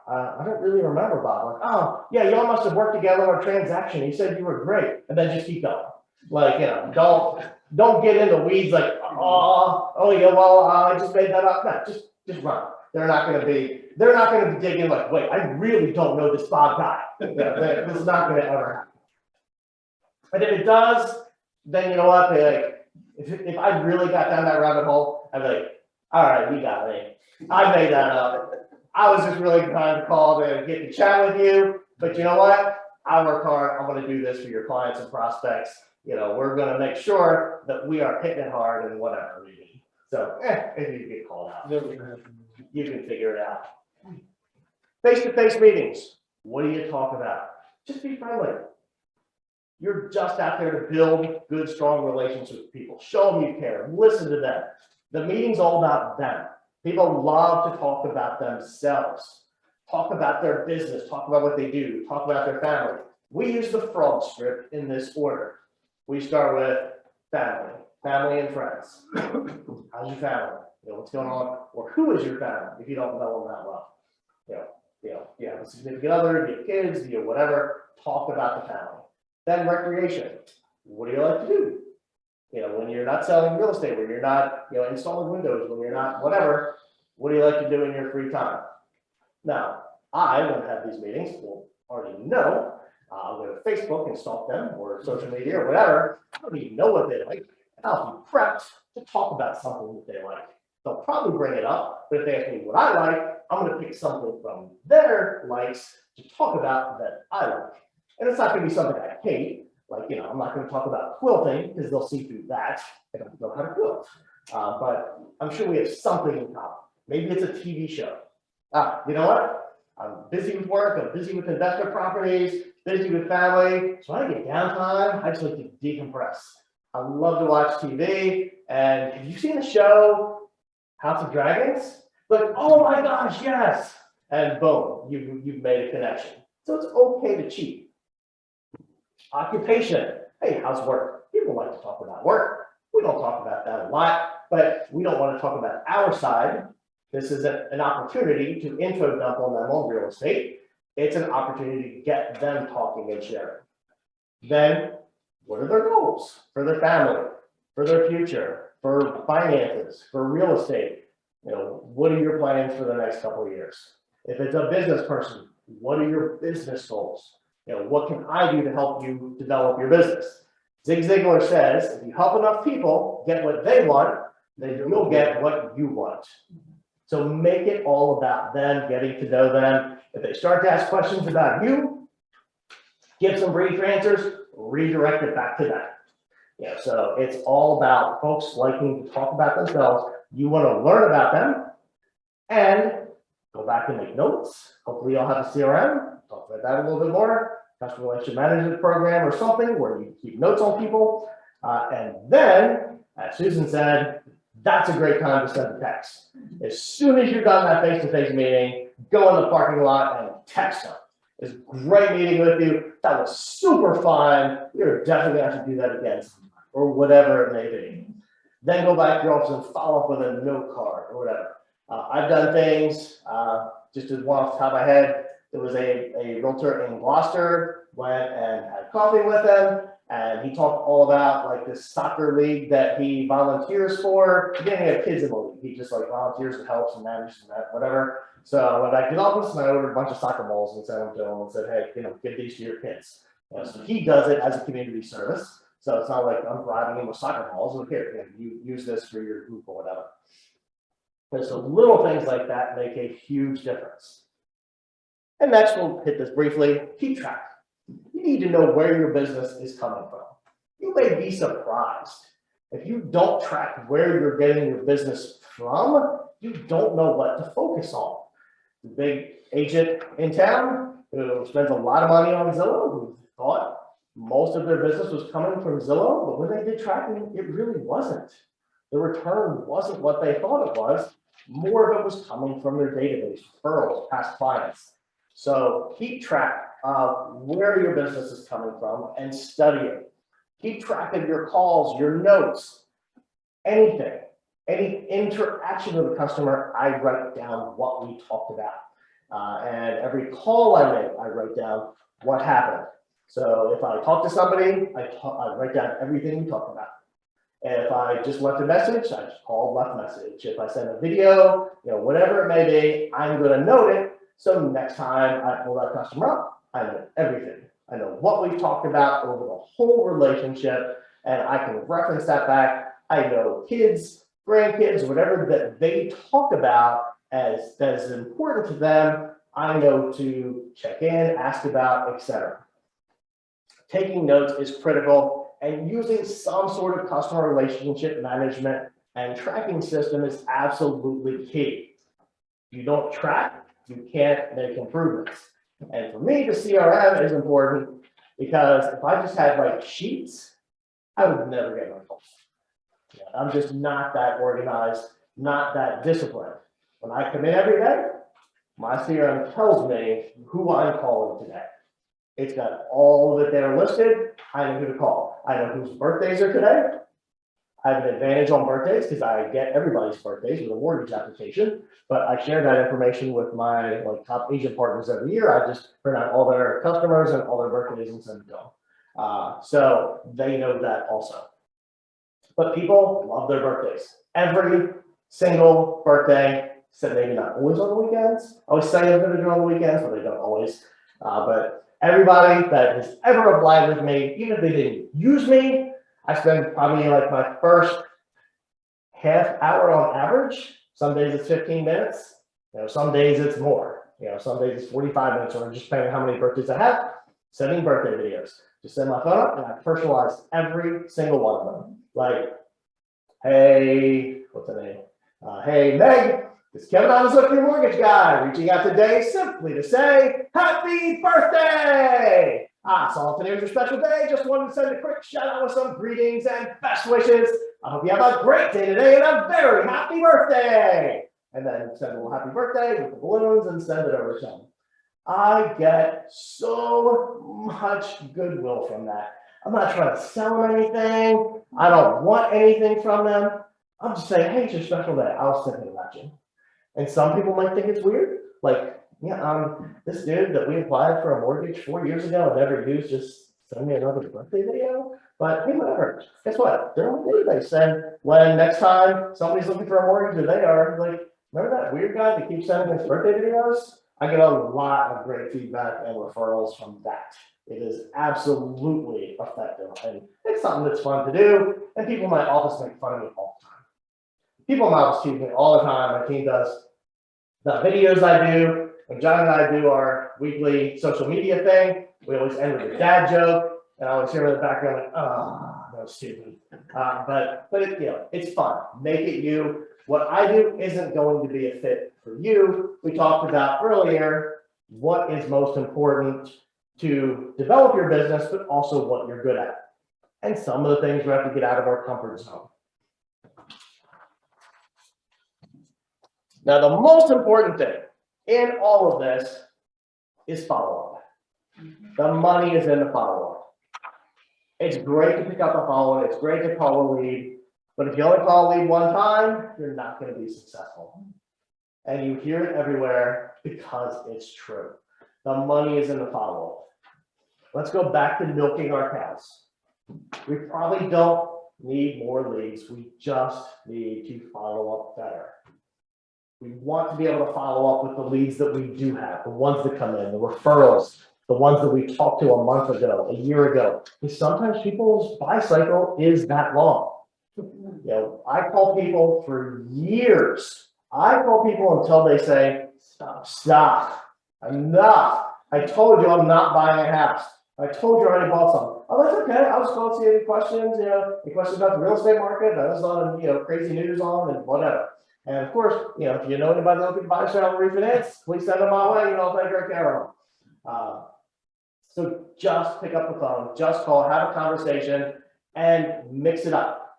Speaker 1: I don't really remember Bob. Like, oh, yeah, y'all must have worked together on a transaction. He said you were great. And then just keep going. Like, don't get in the weeds like, oh yeah, well, I just made that up. No, just run. They're not going to be digging like, wait, I really don't know this Bob guy. This is not going to ever happen. And if it does, then you know what? If I really got down that rabbit hole, I'd be like, all right, you got me. I made that up. I was just really trying to call to get to chat with you, but you know what? I work hard. I'm going to do this for your clients and prospects. We're going to make sure that we are hitting it hard and whatever we need. So, if you get called out, you can figure it out. Face-to-face meetings. What do you talk about? Just be friendly. You're just out there to build good, strong relationships with people. Show them you care. Listen to them. The meeting's all about them. People love to talk about themselves. Talk about their business. Talk about what they do. Talk about their family. We use the frog script in this order. We start with family and friends. How's your family? What's going on? Or who is your family if you don't know them that well? You have a significant other, you have kids, you have whatever. Talk about the family. Then recreation. What do you like to do? When you're not selling real estate, when you're not, installing windows, when you're not, whatever, what do you like to do in your free time? Now, when I have these meetings, will already know, I'll go to Facebook and stalk them or social media or whatever. I don't even know what they like. I'll be prepped to talk about something that they like. They'll probably bring it up, but if they ask me what I like, I'm going to pick something from their likes to talk about that I like. And it's not going to be something I hate. Like, I'm not going to talk about quilting because they'll see through that. I don't know how to quilt. But I'm sure we have something in common. Maybe it's a TV show. You know what? I'm busy with work. I'm busy with investment properties, busy with family. So when I get downtime, I just like to decompress. I love to watch TV. And have you seen the show House of Dragons? Like, oh my gosh, yes. And boom, you've made a connection. So it's okay to cheat. Occupation. Hey, how's work? People like to talk about work. We don't talk about that a lot, but we don't want to talk about our side. This is an opportunity to intro dump on them on real estate. It's an opportunity to get them talking and sharing. Then, what are their goals for their family, for their future, for finances, for real estate? What are your plans for the next couple of years? If it's a business person, what are your business goals? What can I do to help you develop your business? Zig Ziglar says, if you help enough people get what they want, then you'll get what you want. So make it all about them, getting to know them. If they start to ask questions about you, give some brief answers, redirect it back to them. So it's all about folks liking to talk about themselves. You want to learn about them and go back and make notes. Hopefully you'll have a CRM. Talk about that a little bit more. Customer relationship management program or something where you keep notes on people. And then, as Susan said, that's a great time to send a text. As soon as you're done that face-to-face meeting, go in the parking lot and text them. It's great meeting with you. That was super fun. You're definitely going to have to do that again or whatever it may be. Then go back to your office and follow up with a note card or whatever. I've done things, just as one off the top of my head, there was a realtor in Gloucester, went and had coffee with them, And he talked all about like this soccer league that he volunteers for. He didn't have kids in the league. He just like volunteers and helps and manages and that, whatever. So I went back to the office and I ordered a bunch of soccer balls and sent them to him and said, hey, give these to your kids. So he does it as a community service. So it's not like I'm bribing him with soccer balls. Look here, you use this for your group or whatever. And so little things like that make a huge difference. And next, we'll hit this briefly, keep track. You need to know where your business is coming from. You may be surprised. If you don't track where you're getting your business from, you don't know what to focus on. The big agent in town who spends a lot of money on Zillow, who thought most of their business was coming from Zillow, but when they did tracking, it really wasn't. The return wasn't what they thought it was. More of it was coming from their database, referrals, past clients. So keep track of where your business is coming from and study it. Keep track of your calls, your notes, anything, any interaction with the customer. I write down what we talked about. And every call I make, I write down what happened. So if I talk to somebody, I write down everything we talked about. If I just left a message, I just called, left message. If I send a video, whatever it may be, I'm going to note it. So next time I pull that customer up, I know everything. I know what we've talked about over the whole relationship, and I can reference that back. I know kids, grandkids, whatever that they talk about as that is important to them, I know to check in, ask about, etc. Taking notes is critical, and using some sort of customer relationship management and tracking system is absolutely key. If you don't track, you can't make improvements. And for me, the CRM is important because if I just had like sheets, I would never get my calls. I'm just not that organized, not that disciplined. When I come in every day, my CRM tells me who I'm calling today. It's got all of it there listed. I know who to call. I know whose birthdays are today. I have an advantage on birthdays because I get everybody's birthdays with a mortgage application, but I share that information with my top agent partners every year. I just print out all their customers and all their birthdays and send it to them. So they know that also. But people love their birthdays. Every single birthday, so maybe not always on the weekends. I always say I'm going to do it on the weekends, but they don't always. But everybody that has ever applied with me, even if they didn't use me, I spend probably like my first half hour on average. Some days it's 15 minutes. Some days it's more. Some days it's 45 minutes, or just depending on how many birthdays I have, sending birthday videos. Just send my phone up and I personalize every single one of them. Like, hey, what's the name? Hey, Meg, it's Kevin Onizuk, your mortgage guy, reaching out today simply to say happy birthday. So today's your special day. Just wanted to send a quick shout out with some greetings and best wishes. I hope you have a great day today and a very happy birthday. And then send a little happy birthday with the balloons and send it over to them. I get so much goodwill from that. I'm not trying to sell them anything. I don't want anything from them. I'm just saying, hey, it's your special day. I was thinking about you. And some people might think it's weird. Like, this dude that we applied for a mortgage 4 years ago and never used, just send me another birthday video. But hey, whatever. Guess what? They're on the database. And when next time somebody's looking for a mortgage, or they are, like, remember that weird guy that keeps sending his birthday videos? I get a lot of great feedback and referrals from that. It is absolutely effective, and it's something that's fun to do. And people in my office make fun of me all the time. People in my office tease me all the time. My team does the videos I do. When John and I do our weekly social media thing, we always end with a dad joke, and I always hear in the background like, "Oh, that was stupid." But it's fun. Make it you. What I do isn't going to be a fit for you. We talked about earlier what is most important to develop your business, but also what you're good at. And some of the things we have to get out of our comfort zone. Now, the most important thing in all of this is follow-up. The money is in the follow-up. It's great to pick up a follow-up. It's great to call a lead. But if you only call a lead one time, you're not going to be successful. And you hear it everywhere because it's true. The money is in the follow-up. Let's go back to milking our cows. We probably don't need more leads. We just need to follow up better. We want to be able to follow up with the leads that we do have, the ones that come in, the referrals, the ones that we talked to a month ago, a year ago. Because sometimes people's buy cycle is that long. You know, I call people for years. I call people until they say, stop, enough. I told you I'm not buying a house. I told you I already bought some. Oh, that's okay. I was going to see any questions, any questions about the real estate market. That was on, crazy news on and whatever. And of course, if you know anybody looking to buy, sell, refinance, please send them my way. I'll take great care of them. So just pick up the phone, just call, have a conversation, and mix it up.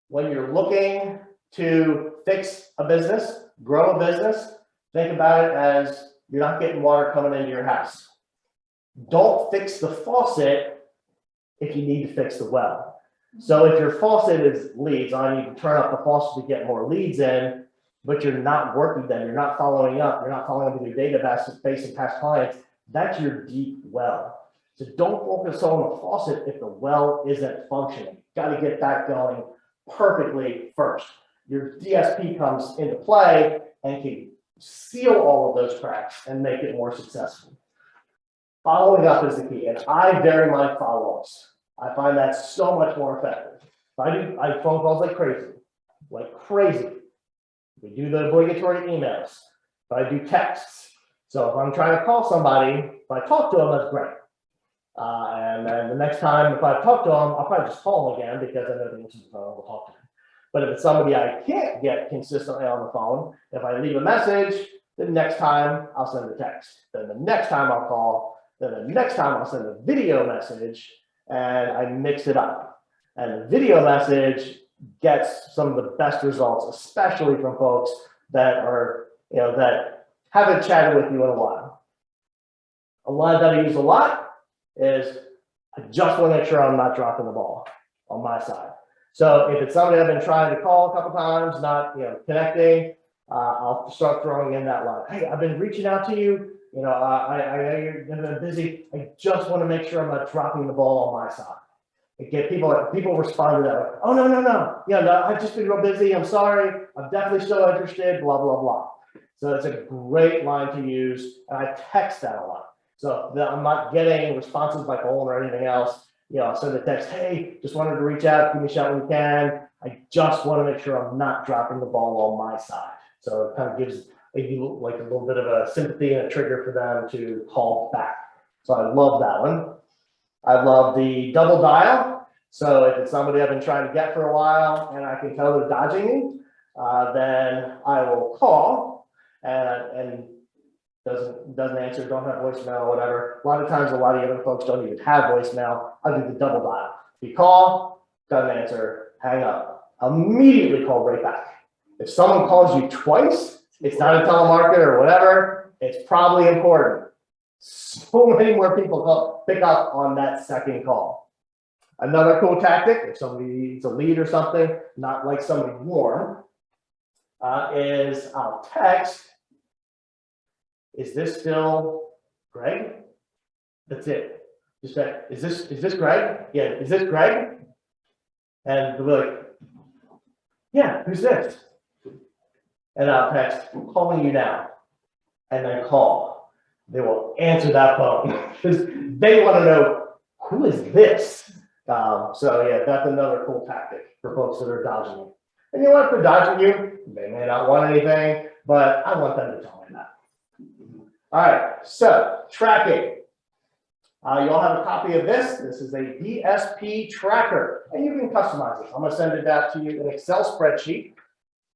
Speaker 1: When you're looking to fix a business, grow a business, think about it as you're not getting water coming into your house. Don't fix the faucet if you need to fix the well. So if your faucet is leads, I need to turn up the faucet to get more leads in, but you're not working them, you're not following up, you're not following up with your database of past clients, that's your deep well. So don't focus on the faucet if the well isn't functioning. Got to get that going perfectly first. Your DSP comes into play and can seal all of those cracks and make it more successful. Following up is the key, and I very much follow-ups. I find that so much more effective. I phone calls like crazy. We do the obligatory emails. I do texts. So if I'm trying to call somebody, if I talk to them, that's great. And then the next time, if I talk to them, I'll probably just call them again because I know they answer the phone, we'll talk to them. But if it's somebody I can't get consistently on the phone, if I leave a message, the next time I'll send a text. Then the next time I'll call, then the next time I'll send a video message, and I mix it up. And the video message gets some of the best results, especially from folks that are, that haven't chatted with you in a while. A line that I use a lot is, I just want to make sure I'm not dropping the ball on my side. So if it's somebody I've been trying to call a couple times, not connecting, I'll start throwing in that line. Hey, I've been reaching out to you. I know you're been busy. I just want to make sure I'm not dropping the ball on my side. People respond to that. Like, oh no, I've just been real busy. I'm sorry. I'm definitely still interested. Blah blah blah. So it's a great line to use, and I text that a lot. So that I'm not getting responses by phone or anything else. I'll send a text. Hey, just wanted to reach out. Give me a shout when you can. I just want to make sure I'm not dropping the ball on my side. So it kind of gives maybe like a little bit of a sympathy and a trigger for them to call back. So I love that one. I love the double dial. So if it's somebody I've been trying to get for a while and I can tell they're dodging me, then I will call and doesn't answer, don't have voicemail or whatever. A lot of times, a lot of the other folks don't even have voicemail. I'll do the double dial. If you call, doesn't answer, hang up. Immediately call right back. If someone calls you twice, it's not a telemarketer or whatever, it's probably important. So many more people pick up on that second call. Another cool tactic, if somebody needs a lead or something, not like somebody warm, is I'll text, is this still Greg? That's it. Just say, is this Greg? Yeah, is this Greg? And they'll be like, yeah, who's this? And I'll text, I'm calling you now. And then call. They will answer that phone because they want to know, who is this? So yeah, that's another cool tactic for folks that are dodging you. And if they're dodging you, they may not want anything, but I want them to tell me that. All right, so tracking. You all have a copy of this. This is a DSP tracker, and you can customize this. I'm going to send it out to you in an Excel spreadsheet.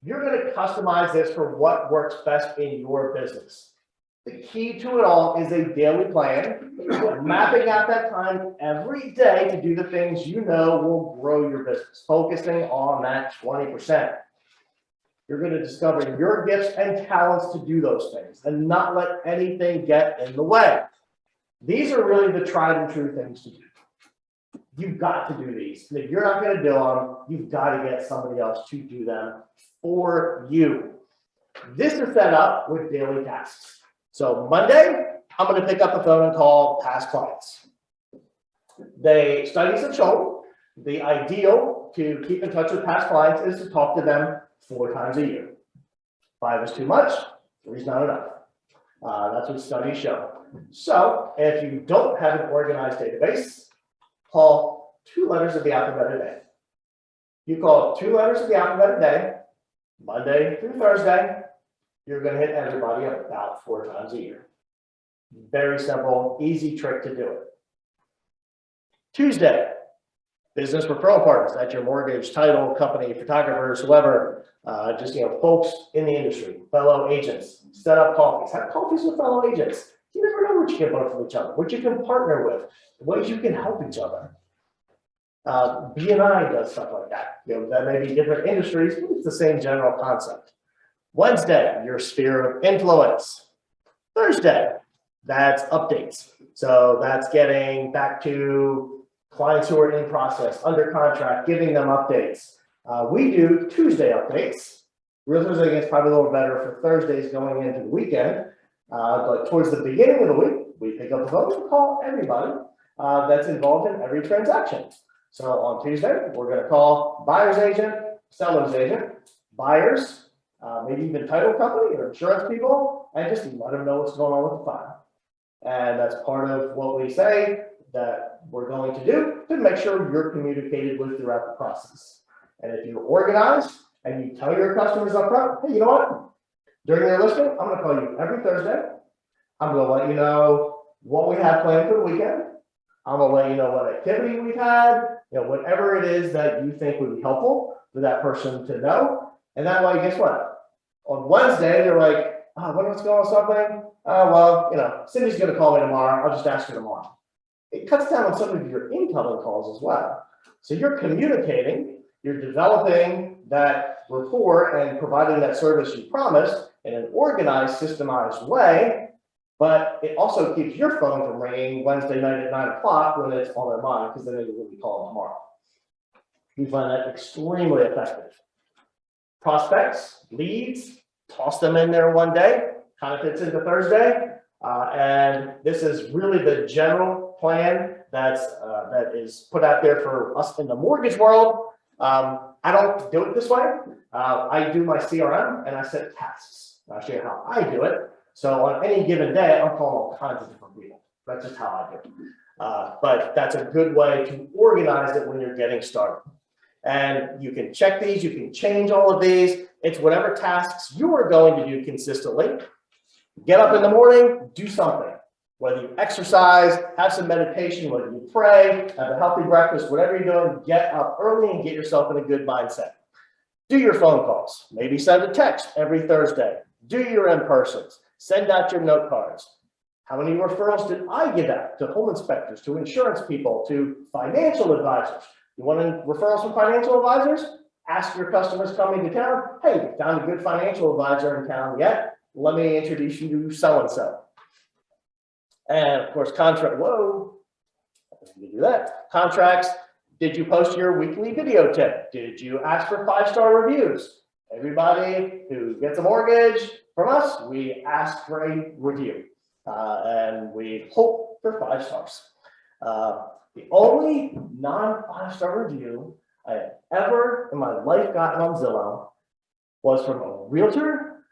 Speaker 1: You're going to customize this for what works best in your business. The key to it all is a daily plan, mapping out that time every day to do the things you know will grow your business, focusing on that 20%. You're going to discover your gifts and talents to do those things and not let anything get in the way. These are really the tried and true things to do. You've got to do these. And if you're not going to do them, you've got to get somebody else to do them for you. This is set up with daily tasks. So Monday, I'm going to pick up the phone and call past clients. Studies have shown the ideal to keep in touch with past clients is to talk to them 4 times a year. 5 is too much, 3 is not enough. That's what studies show. So if you don't have an organized database, call 2 letters of the alphabet a day. You call 2 letters of the alphabet a day, Monday through Thursday, you're going to hit everybody about 4 times a year. Very simple, easy trick to do it. Tuesday, business referral partners. That's your mortgage, title company, photographers, whoever, just, folks in the industry, fellow agents. Set up coffees. Have coffees with fellow agents. You never know what you can learn from each other, what you can partner with, ways you can help each other. B&I does stuff like that. That may be different industries, but it's the same general concept. Wednesday, your sphere of influence. Thursday, that's updates. So that's getting back to clients who are in process, under contract, giving them updates. We do Tuesday updates. Realtors, I guess, probably a little better for Thursdays going into the weekend. But towards the beginning of the week, we pick up the phone and call everybody that's involved in every transaction. So on Tuesday, we're going to call buyer's agent, seller's agent, buyers, maybe even title company or insurance people, and just let them know what's going on with the file. And that's part of what we say that we're going to do to make sure you're communicated with throughout the process. And if you're organized and you tell your customers up front, hey, you know what? During your listing, I'm going to call you every Thursday. I'm going to let you know what we have planned for the weekend. I'm going to let you know what activity we've had, whatever it is that you think would be helpful for that person to know. And that way, guess what? On Wednesday, they're like, what's going on, something? Well, Cindy's going to call me tomorrow. I'll just ask her tomorrow. It cuts down on some of your incoming calls as well. So you're communicating, you're developing that rapport and providing that service you promised in an organized, systemized way. But it also keeps your phone from ringing Wednesday night at 9 o'clock when it's on their mind, because then they will be calling tomorrow. We find that extremely effective. Prospects, leads, toss them in there one day, kind of fits into Thursday. And this is really the general plan that is put out there for us in the mortgage world. I don't do it this way. I do my CRM and I set tasks. I'll show you how I do it. So on any given day, I'm calling all kinds of different people. That's just how I do it. But that's a good way to organize it when you're getting started. And you can check these, you can change all of these. It's whatever tasks you are going to do consistently. Get up in the morning, do something. Whether you exercise, have some meditation, whether you pray, have a healthy breakfast, whatever you're doing, get up early and get yourself in a good mindset. Do your phone calls. Maybe send a text every Thursday. Do your in-persons. Send out your note cards. How many referrals did I give out to home inspectors, to insurance people, to financial advisors? You want referrals from financial advisors? Ask your customers coming to town, hey, found a good financial advisor in town yet? Let me introduce you to so-and-so. And of course, you do that. Contracts, did you post your weekly video tip? Did you ask for 5-star reviews? Everybody who gets a mortgage from us, we ask for a review. And we hope for 5 stars. The only non-5-star review I have ever in my life gotten on Zillow was from a realtor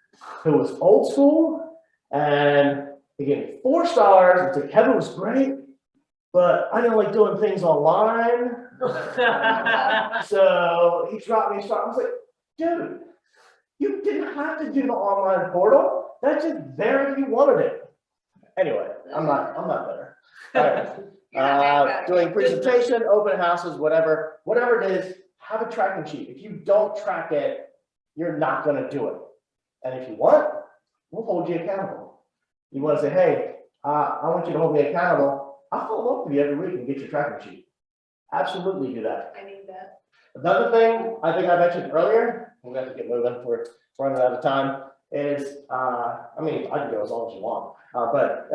Speaker 1: who was old school, and he gave me 4 stars and said, Kevin was great, but I didn't like doing things online. So he dropped me a star. I was like, dude, you didn't have to do the online portal. That's just there if you wanted it. Anyway, I'm not better. All right. Doing presentation, open houses, whatever it is, have a tracking sheet. If you don't track it, you're not going to do it. And if you want, we'll hold you accountable. You want to say, hey, I want you to hold me accountable. I'll follow up with you every week and get your tracking sheet. Absolutely do that.
Speaker 3: I need that.
Speaker 1: Another thing I think I mentioned earlier, we're going to have to get moving, we're running out of time, is, I can go as long as you want, but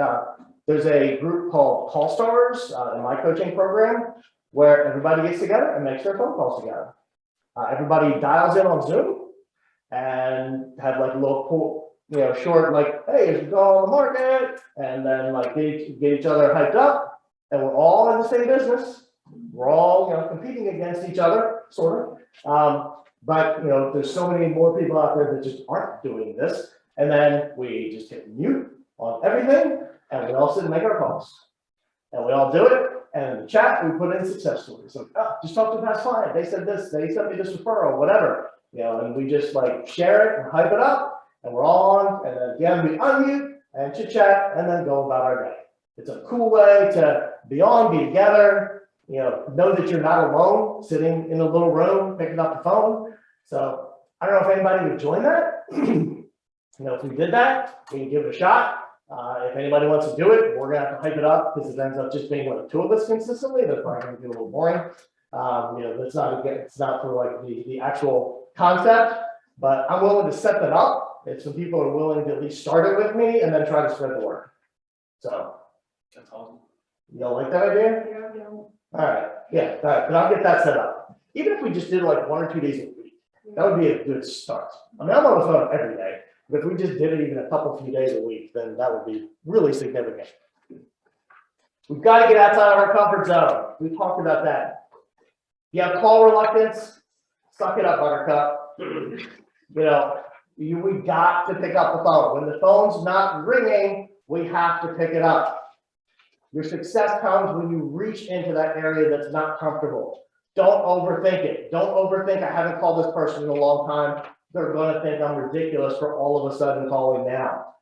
Speaker 1: there's a group called Call Stars in my coaching program where everybody gets together and makes their phone calls together. Everybody dials in on Zoom and have like a little cool, short, like, hey, is it going on the market? And then like get each other hyped up. and we're all in the same business. We're all, competing against each other, sort of. But, there's so many more people out there that just aren't doing this. And then we just hit mute on everything, and we all sit and make our calls. And we all do it. And in the chat, we put in success stories. Like, oh, just talk to the past client. They said this, they sent me this referral, whatever. And we just like share it and hype it up. And we're all on. And then at the end, we unmute and chit chat and then go about our day. It's a cool way to be on, be together, know that you're not alone sitting in a little room picking up the phone. So I don't know if anybody would join that. If we did that, we can give it a shot. If anybody wants to do it, we're gonna have to hype it up because it ends up just being like two of us consistently. That's probably gonna be a little boring. That's not again, it's not for like the actual concept, but I'm willing to set that up if some people are willing to at least start it with me and then try to spread the word. So that's awesome. You don't like that idea?
Speaker 3: Yeah.
Speaker 1: All right, yeah, all right, but I'll get that set up. Even if we just did like 1 or 2 days a week, that would be a good start. I mean, I'm on the phone every day, but if we just did it even a few days a week, then that would be really significant. We've got to get outside of our comfort zone. We talked about that. You have call reluctance, suck it up, buttercup. We got to pick up the phone. When the phone's not ringing, we have to pick it up. Your success comes when you reach into that area that's not comfortable. Don't overthink it. Don't overthink, I haven't called this person in a long time. They're going to think I'm ridiculous for all of a sudden calling now.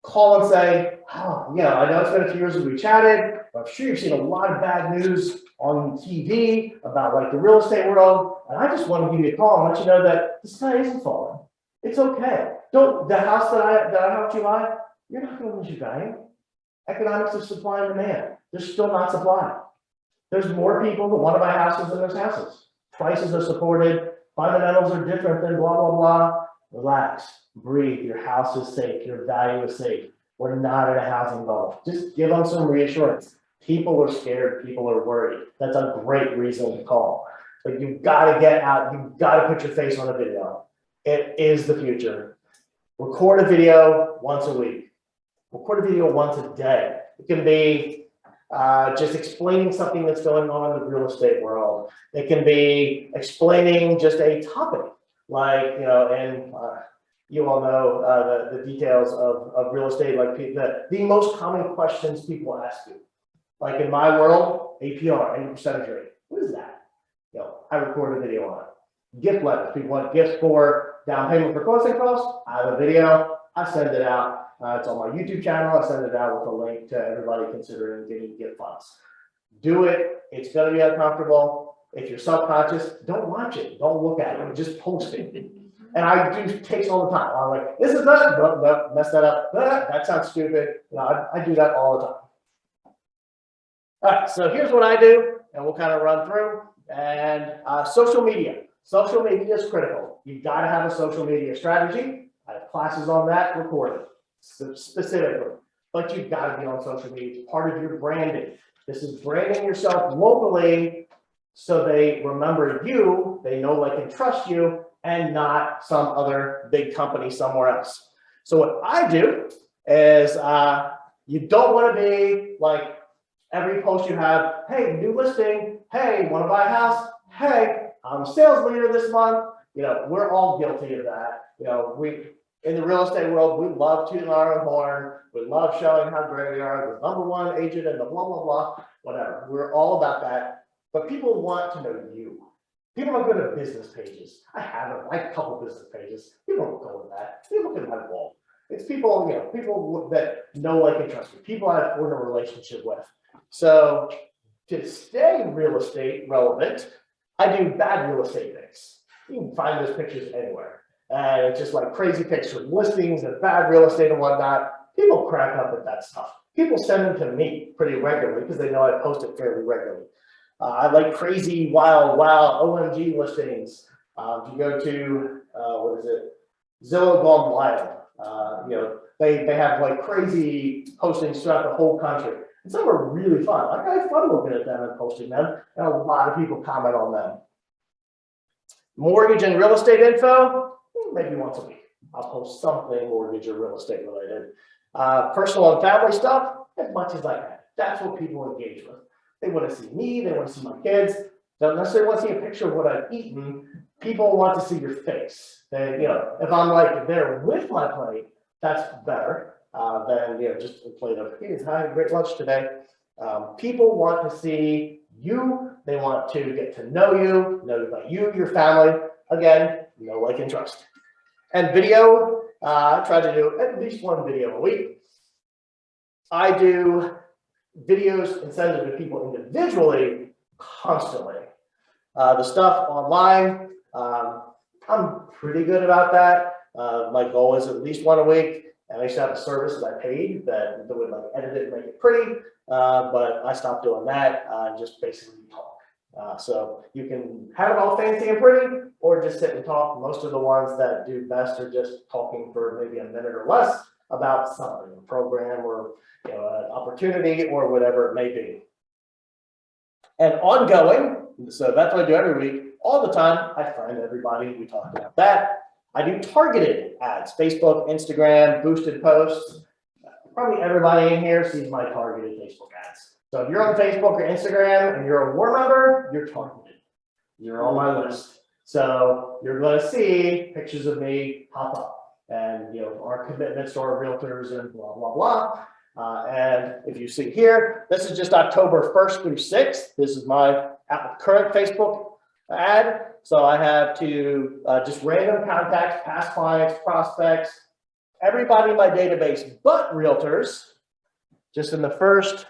Speaker 1: Call and say, oh, I know it's been a few years since we chatted, but I'm sure you've seen a lot of bad news on TV about like the real estate world. And I just want to give you a call and let you know that the sky isn't falling. It's okay. The house that I helped you buy, you're not going to lose your value. Economics of supply and demand. There's still not supply. There's more people that want to buy houses than there's houses. Prices are supported. Fundamentals are different than blah, blah, blah. Relax, breathe. Your house is safe. Your value is safe. We're not in a housing bubble. Just give them some reassurance. People are scared. People are worried. That's a great reason to call. But you've got to get out. You've got to put your face on a video. It is the future. Record a video once a week. Record a video once a day. It can be just explaining something that's going on in the real estate world. It can be explaining just a topic, like, and you all know the details of real estate, like the most common questions people ask you. Like in my world, APR, annual percentage rate. What is that? I record a video on it. Gift letters. People want gifts for down payment for closing costs. I have a video. I send it out. It's on my YouTube channel. I send it out with a link to everybody considering getting gift funds. Do it. It's going to be uncomfortable. If you're self-conscious, don't watch it. Don't look at it. Just post it. And I do takes all the time. I'm like, this is that. No, mess that up. That sounds stupid. I do that all the time. All right, so here's what I do, and we'll kind of run through. And social media. Social media is critical. You've got to have a social media strategy. I have classes on that recorded specifically. But you've got to be on social media. It's part of your branding. This is branding yourself locally so they remember you, they know, like, and trust you, and not some other big company somewhere else. So what I do is you don't want to be like every post you have, hey, new listing, hey, want to buy a house, hey, I'm a sales leader this month. We're all guilty of that. We in the real estate world, we love tooting our own horn. We love showing how great we are, the #1 agent and the blah, blah, blah, whatever. We're all about that. But people want to know you. People don't go to business pages. I have a couple business pages. People don't go to that. They look at my wall. It's people, people that know, like, and trust me. People I've formed a relationship with. So to stay real estate relevant, I do bad real estate pics. You can find those pictures anywhere. And it's just like crazy pictures, listings and bad real estate and whatnot. People crack up at that stuff. People send them to me pretty regularly because they know I post it fairly regularly. I like crazy, wild, OMG listings. If you go to, Zillow Gone Wild, they have like crazy postings throughout the whole country. And some are really fun. Like, I have fun looking at them and posting them, and a lot of people comment on them. Mortgage and real estate info, maybe once a week. I'll post something mortgage or real estate related. Personal and family stuff, as much as I can. That's what people engage with. They want to see me, they want to see my kids. Don't necessarily want to see a picture of what I've eaten. People want to see your face. They, if I'm like there with my plate, that's better than, just a plate of, hey, I had a great lunch today. People want to see you. They want to get to know about you, your family. Again, know, like, and trust. And video, I try to do at least one video a week. I do videos and send them to people individually constantly. The stuff online, I'm pretty good about that. My goal is at least one a week. And I used to have a service that I paid that would like edit it and make it pretty, but I stopped doing that and just basically talk. So you can have it all fancy and pretty, or just sit and talk. Most of the ones that do best are just talking for maybe a minute or less about something, a program or an opportunity or whatever it may be. And ongoing, so that's what I do every week, all the time. I find everybody, we talked about that. I do targeted ads, Facebook, Instagram, boosted posts. Probably everybody in here sees my targeted Facebook ads. So if you're on Facebook or Instagram and you're a war member, you're targeted. You're on my list. So you're going to see pictures of me pop up and, our commitments to our realtors and blah, blah, blah. And if you see here, this is just October 1st through 6th. This is my current Facebook ad. So I have to just random contacts, past clients, prospects, everybody in my database, but realtors. Just in the first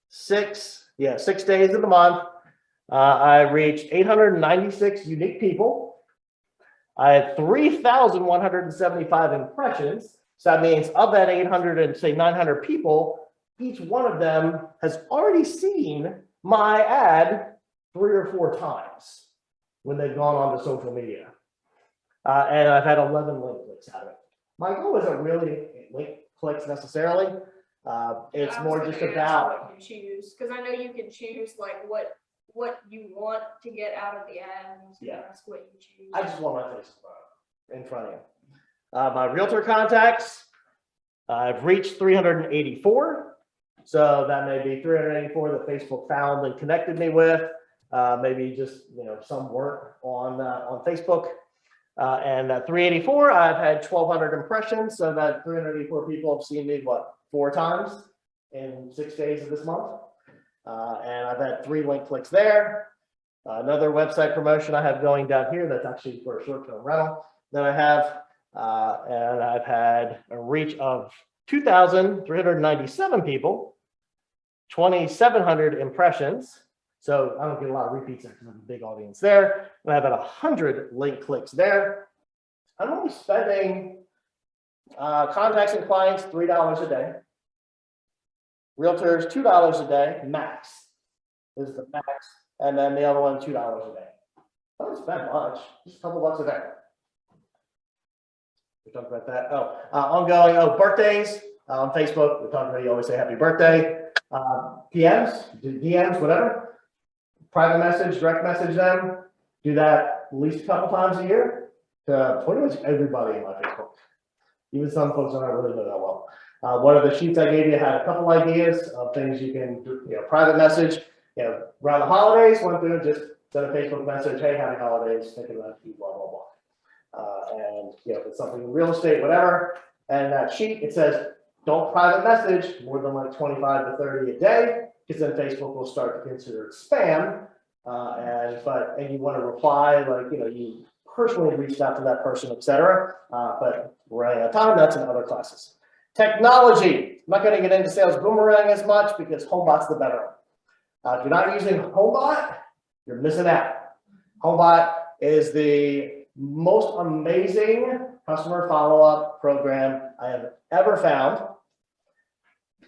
Speaker 1: 6 days of the month, I reached 896 unique people. I had 3,175 impressions. So that means of that 800 and say 900 people, each one of them has already seen my ad 3 or 4 times when they've gone on to social media. And I've had 11 link clicks out of it. My goal isn't really link clicks necessarily. It's more just about
Speaker 3: what you choose, because I know you can choose like what you want to get out of the ad.
Speaker 1: Yeah.
Speaker 3: That's what you choose.
Speaker 1: I just want my face in front of you. My realtor contacts, I've reached 384. So that may be 384 that Facebook found and connected me with. Maybe just, some work on Facebook. And at 384, I've had 1,200 impressions. So that 384 people have seen me, 4 times in 6 days of this month. And I've had 3 link clicks there. Another website promotion I have going down here that's actually for a short-term rental that I have. And I've had a reach of 2,397 people, 2,700 impressions. So I don't get a lot of repeats there because I have a big audience there. And I have about 100 link clicks there. I'm only spending contacts and clients $3 a day. Realtors $2 a day max. This is the max. And then the other one $2 a day. I don't spend much, just a couple bucks a day. We talked about that. Ongoing. Birthdays on Facebook. We talked about, you always say happy birthday. PMs, DMs, whatever. Private message, direct message them. Do that at least a couple times a year to pretty much everybody in my Facebook. Even some folks I don't really know that well. One of the sheets I gave you had a couple ideas of things you can do, private message. Around the holidays, one thing, just send a Facebook message, hey, happy holidays, thinking about you, blah, blah, blah. And if it's something in real estate, whatever, and that sheet, it says, don't private message more than like 25 to 30 a day, because then Facebook will start to consider it spam. And you want to reply, like, you personally reached out to that person, etc. But we're running out of time, that's in other classes. Technology, I'm not going to get into sales boomerang as much because HomeBot's the better one. If you're not using HomeBot, you're missing out. HomeBot is the most amazing customer follow-up program I have ever found.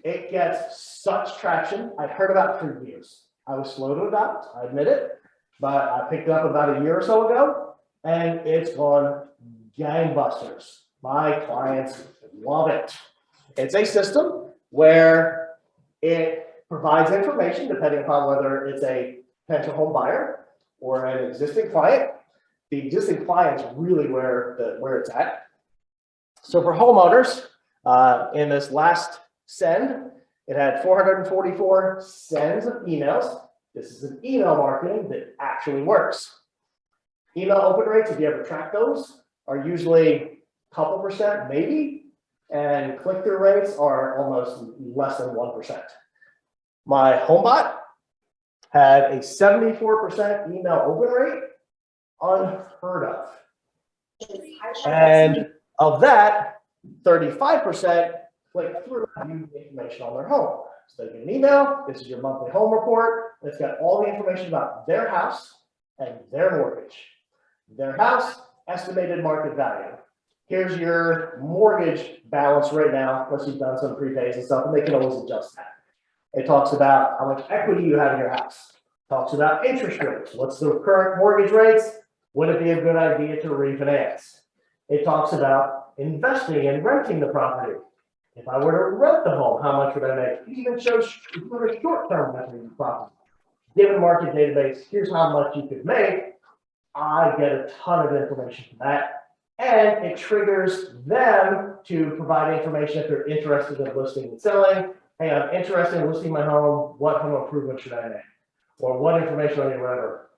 Speaker 1: It gets such traction. I'd heard about it for years. I was slow to adopt, I admit it, but I picked it up about a year or so ago, and it's gone gangbusters. My clients love it. It's a system where it provides information depending upon whether it's a potential home buyer or an existing client. The existing client's really where it's at. So for homeowners, in this last send, It had 444 sends of emails. This is an email marketing that actually works. Email open rates, if you ever track those, are usually a couple percent, maybe, and click-through rates are almost less than 1%. My HomeBot had a 74% email open rate, unheard of. And of that, 35% click through and view the information on their home. So they get an email, this is your monthly home report, it's got all the information about their house and their mortgage. Their house, estimated market value. Here's your mortgage balance right now, plus you've done some prepays and stuff, and they can always adjust that. It talks about how much equity you have in your house. Talks about interest rates. What's the current mortgage rates? Would it be a good idea to refinance? It talks about investing and renting the property. If I were to rent the home, how much would I make? It even shows short-term renting the property. Given market database, here's how much you could make. I get a ton of information from that. And it triggers them to provide information if they're interested in listing and selling. Hey, I'm interested in listing my home. What home improvement should I make? Or what information on your whatever.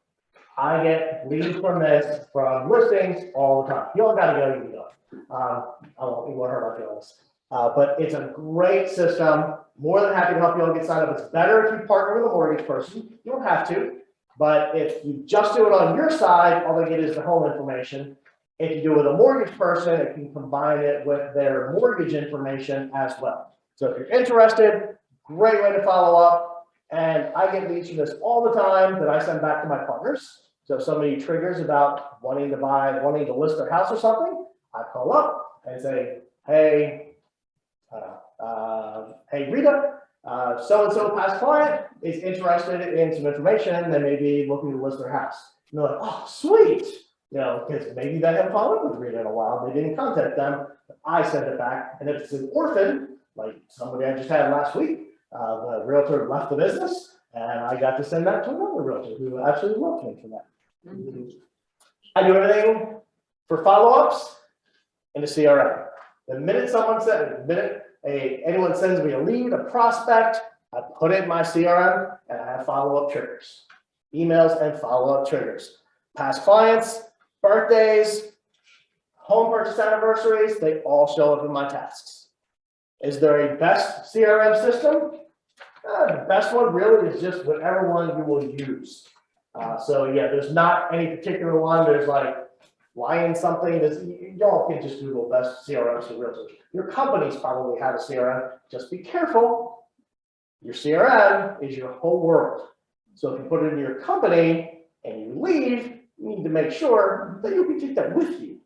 Speaker 1: I get leads from this, from listings all the time. You all gotta go, you can go. I won't hurt my feelings. But it's a great system. More than happy to help you all get signed up. It's better if you partner with a mortgage person. You don't have to. But if you just do it on your side, all they get is the home information. If you do it with a mortgage person, it can combine it with their mortgage information as well. So if you're interested, great way to follow up. And I get leads from this all the time that I send back to my partners. So if somebody triggers about wanting to list their house or something, I call up and say, hey, hey Rita, so-and-so past client is interested in some information. They may be looking to list their house. And they're like, oh, sweet. You know, because maybe they haven't followed up with Rita in a while. They didn't contact them. I send it back. And if it's an orphan, like somebody I just had last week, the realtor left the business, and I got to send that to another realtor who actually loved me for that. I do everything for follow-ups in the CRM. The minute anyone sends me a lead, a prospect, I put it in my CRM and I have follow-up triggers. Emails and follow-up triggers. Past clients, birthdays, home purchase anniversaries, they all show up in my tasks. Is there a best CRM system? The best one really is just whatever one you will use. So yeah, there's not any particular one. There's like Lion something. Y'all can just Google best CRMs for realtors. Your companies probably have a CRM. Just be careful. Your CRM is your whole world. So if you put it in your company and you leave, you need to make sure that you can take that with you.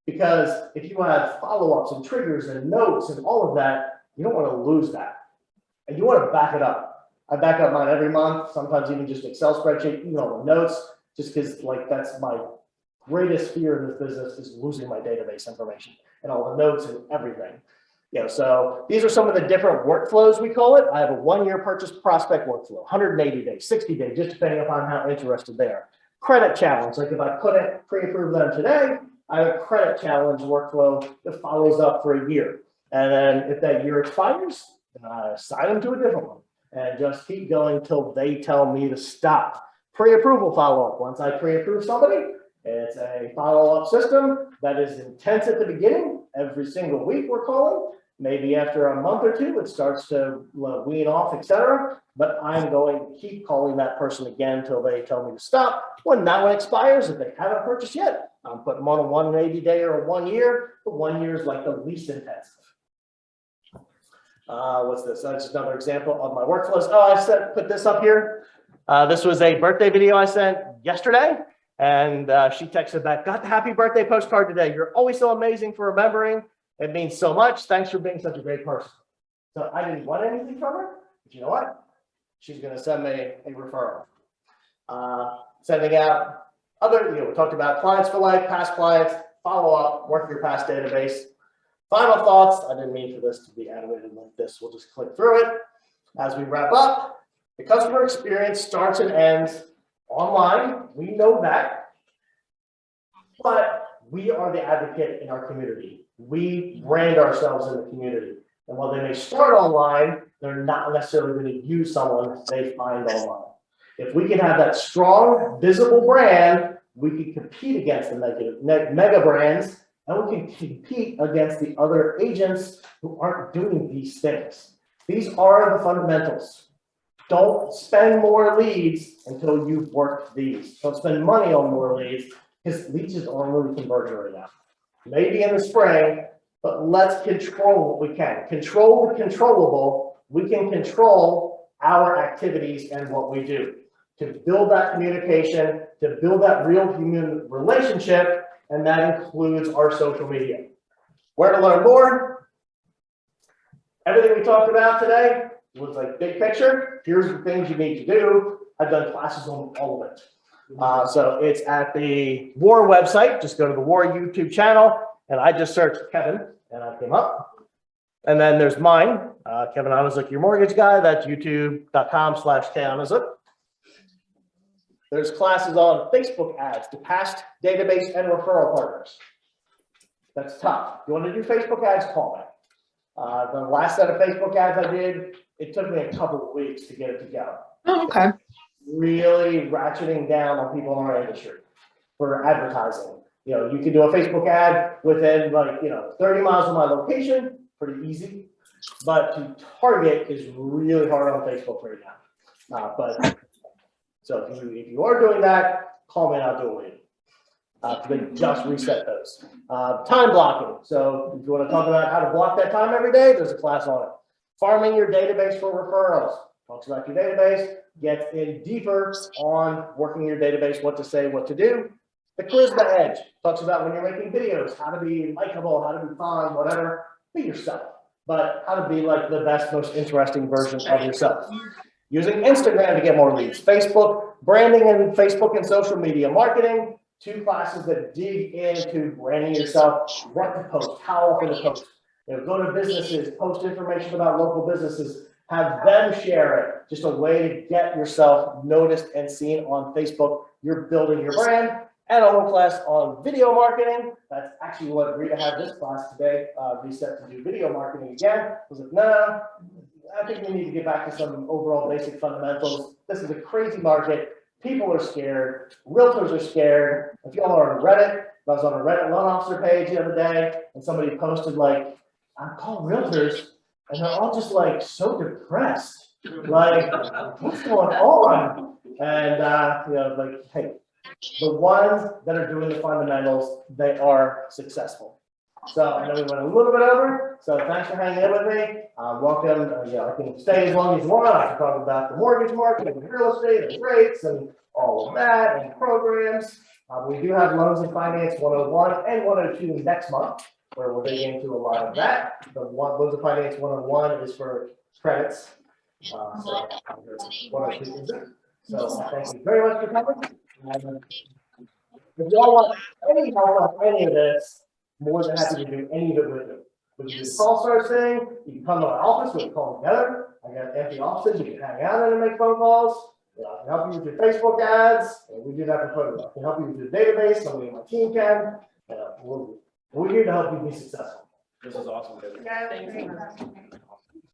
Speaker 1: Because if you have follow-ups and triggers and notes and all of that, you don't want to lose that. And you want to back it up. I back up mine every month, sometimes even just Excel spreadsheet, the notes, just because like that's my greatest fear in this business is losing my database information and all the notes and everything. So these are some of the different workflows we call it. I have a 1-year purchase prospect workflow, 180 days, 60 days, just depending upon how interested they are. Credit challenge, like if I couldn't pre-approve them today, I have a credit challenge workflow that follows up for a year. And then if that year expires, then I assign them to a different one and just keep going till they tell me to stop. Pre-approval follow-up. Once I pre-approve somebody, it's a follow-up system that is intense at the beginning. Every single week we're calling. Maybe after a month or two, it starts to wean off, etc. But I'm going to keep calling that person again until they tell me to stop. When that one expires, if they haven't purchased yet, I'm putting them on a 180 day or a 1 year. But 1 year is like the least intensive. What's this? That's just another example of my workflows. Oh, I put this up here. This was a birthday video I sent yesterday. And she texted back, got the happy birthday postcard today. You're always so amazing for remembering. It means so much. Thanks for being such a great person. So I didn't want anything from her, but you know what? She's going to send me a referral. Sending out other, we talked about clients for life, past clients, follow up, work your past database. Final thoughts. I didn't mean for this to be animated like this. We'll just click through it. As we wrap up, the customer experience starts and ends online. We know that. But we are the advocate in our community. We brand ourselves in the community. And while they may start online, they're not necessarily going to use someone they find online. If we can have that strong, visible brand, we can compete against the mega brands, and we can compete against the other agents who aren't doing these things. These are the fundamentals. Don't spend more leads until you've worked these. Don't spend money on more leads because leads just aren't really converting right now. Maybe in the spring, but let's control what we can. Control the controllable. We can control our activities and what we do to build that communication, to build that real human relationship, and that includes our social media. Where to learn more? Everything we talked about today was like big picture. Here's the things you need to do. I've done classes on all of it. So it's at the WAR website. Just go to the WAR YouTube channel, and I just searched Kevin, and I came up. And then there's mine, Kevin Onizuk, your mortgage guy. That's youtube.com/KOnizuk. There's classes on Facebook ads to past database and referral partners. That's tough. If you want to do Facebook ads, call me. The last set of Facebook ads I did, it took me a couple of weeks to get it to go.
Speaker 6: Oh, okay.
Speaker 1: Really ratcheting down on people in our industry for advertising. You know, you can do a Facebook ad within 30 miles of my location, pretty easy. But to target is really hard on Facebook right now. So if you are doing that, call me and I'll do it with you. They just reset those. Time blocking. So if you want to talk about how to block that time every day, there's a class on it. Farming your database for referrals. Talks about your database, gets in deeper on working your database, what to say, what to do. The Charisma Edge talks about when you're making videos, how to be likable, how to be fun, whatever. Be yourself, but how to be like the best, most interesting version of yourself. Using Instagram to get more leads. Facebook, branding and Facebook and social media marketing. 2 classes that dig into branding yourself, what to post, how often to post. Go to businesses, post information about local businesses, have them share it. Just a way to get yourself noticed and seen on Facebook. You're building your brand. And a whole class on video marketing. That's actually what Rita had this class today, reset to do video marketing again. I was like, no, I think we need to get back to some overall basic fundamentals. This is a crazy market. People are scared. Realtors are scared. If y'all are on Reddit, I was on a Reddit loan officer page the other day, and somebody posted like, I call realtors, and they're all just like so depressed. Like, what's going on? And like, hey, the ones that are doing the fundamentals, they are successful. So I know we went a little bit over, so thanks for hanging in with me. Welcome. I can stay as long as you want. I can talk about the mortgage market and real estate and rates and all of that and programs. We do have Loans and Finance 101 and 102 next month, where we'll dig into a lot of that. The Loans and Finance 101 is for credits. So thank you very much for coming. If y'all want any help on any of this, more than happy to do any of it with you. We can do the call start thing. You can come to my office. We can call together. I got empty offices. You can hang out and make phone calls. I can help you with your Facebook ads. And we do that for photos. I can help you with your database. Somebody on my team can. We're here to help you be successful. This is awesome.
Speaker 3: Yeah,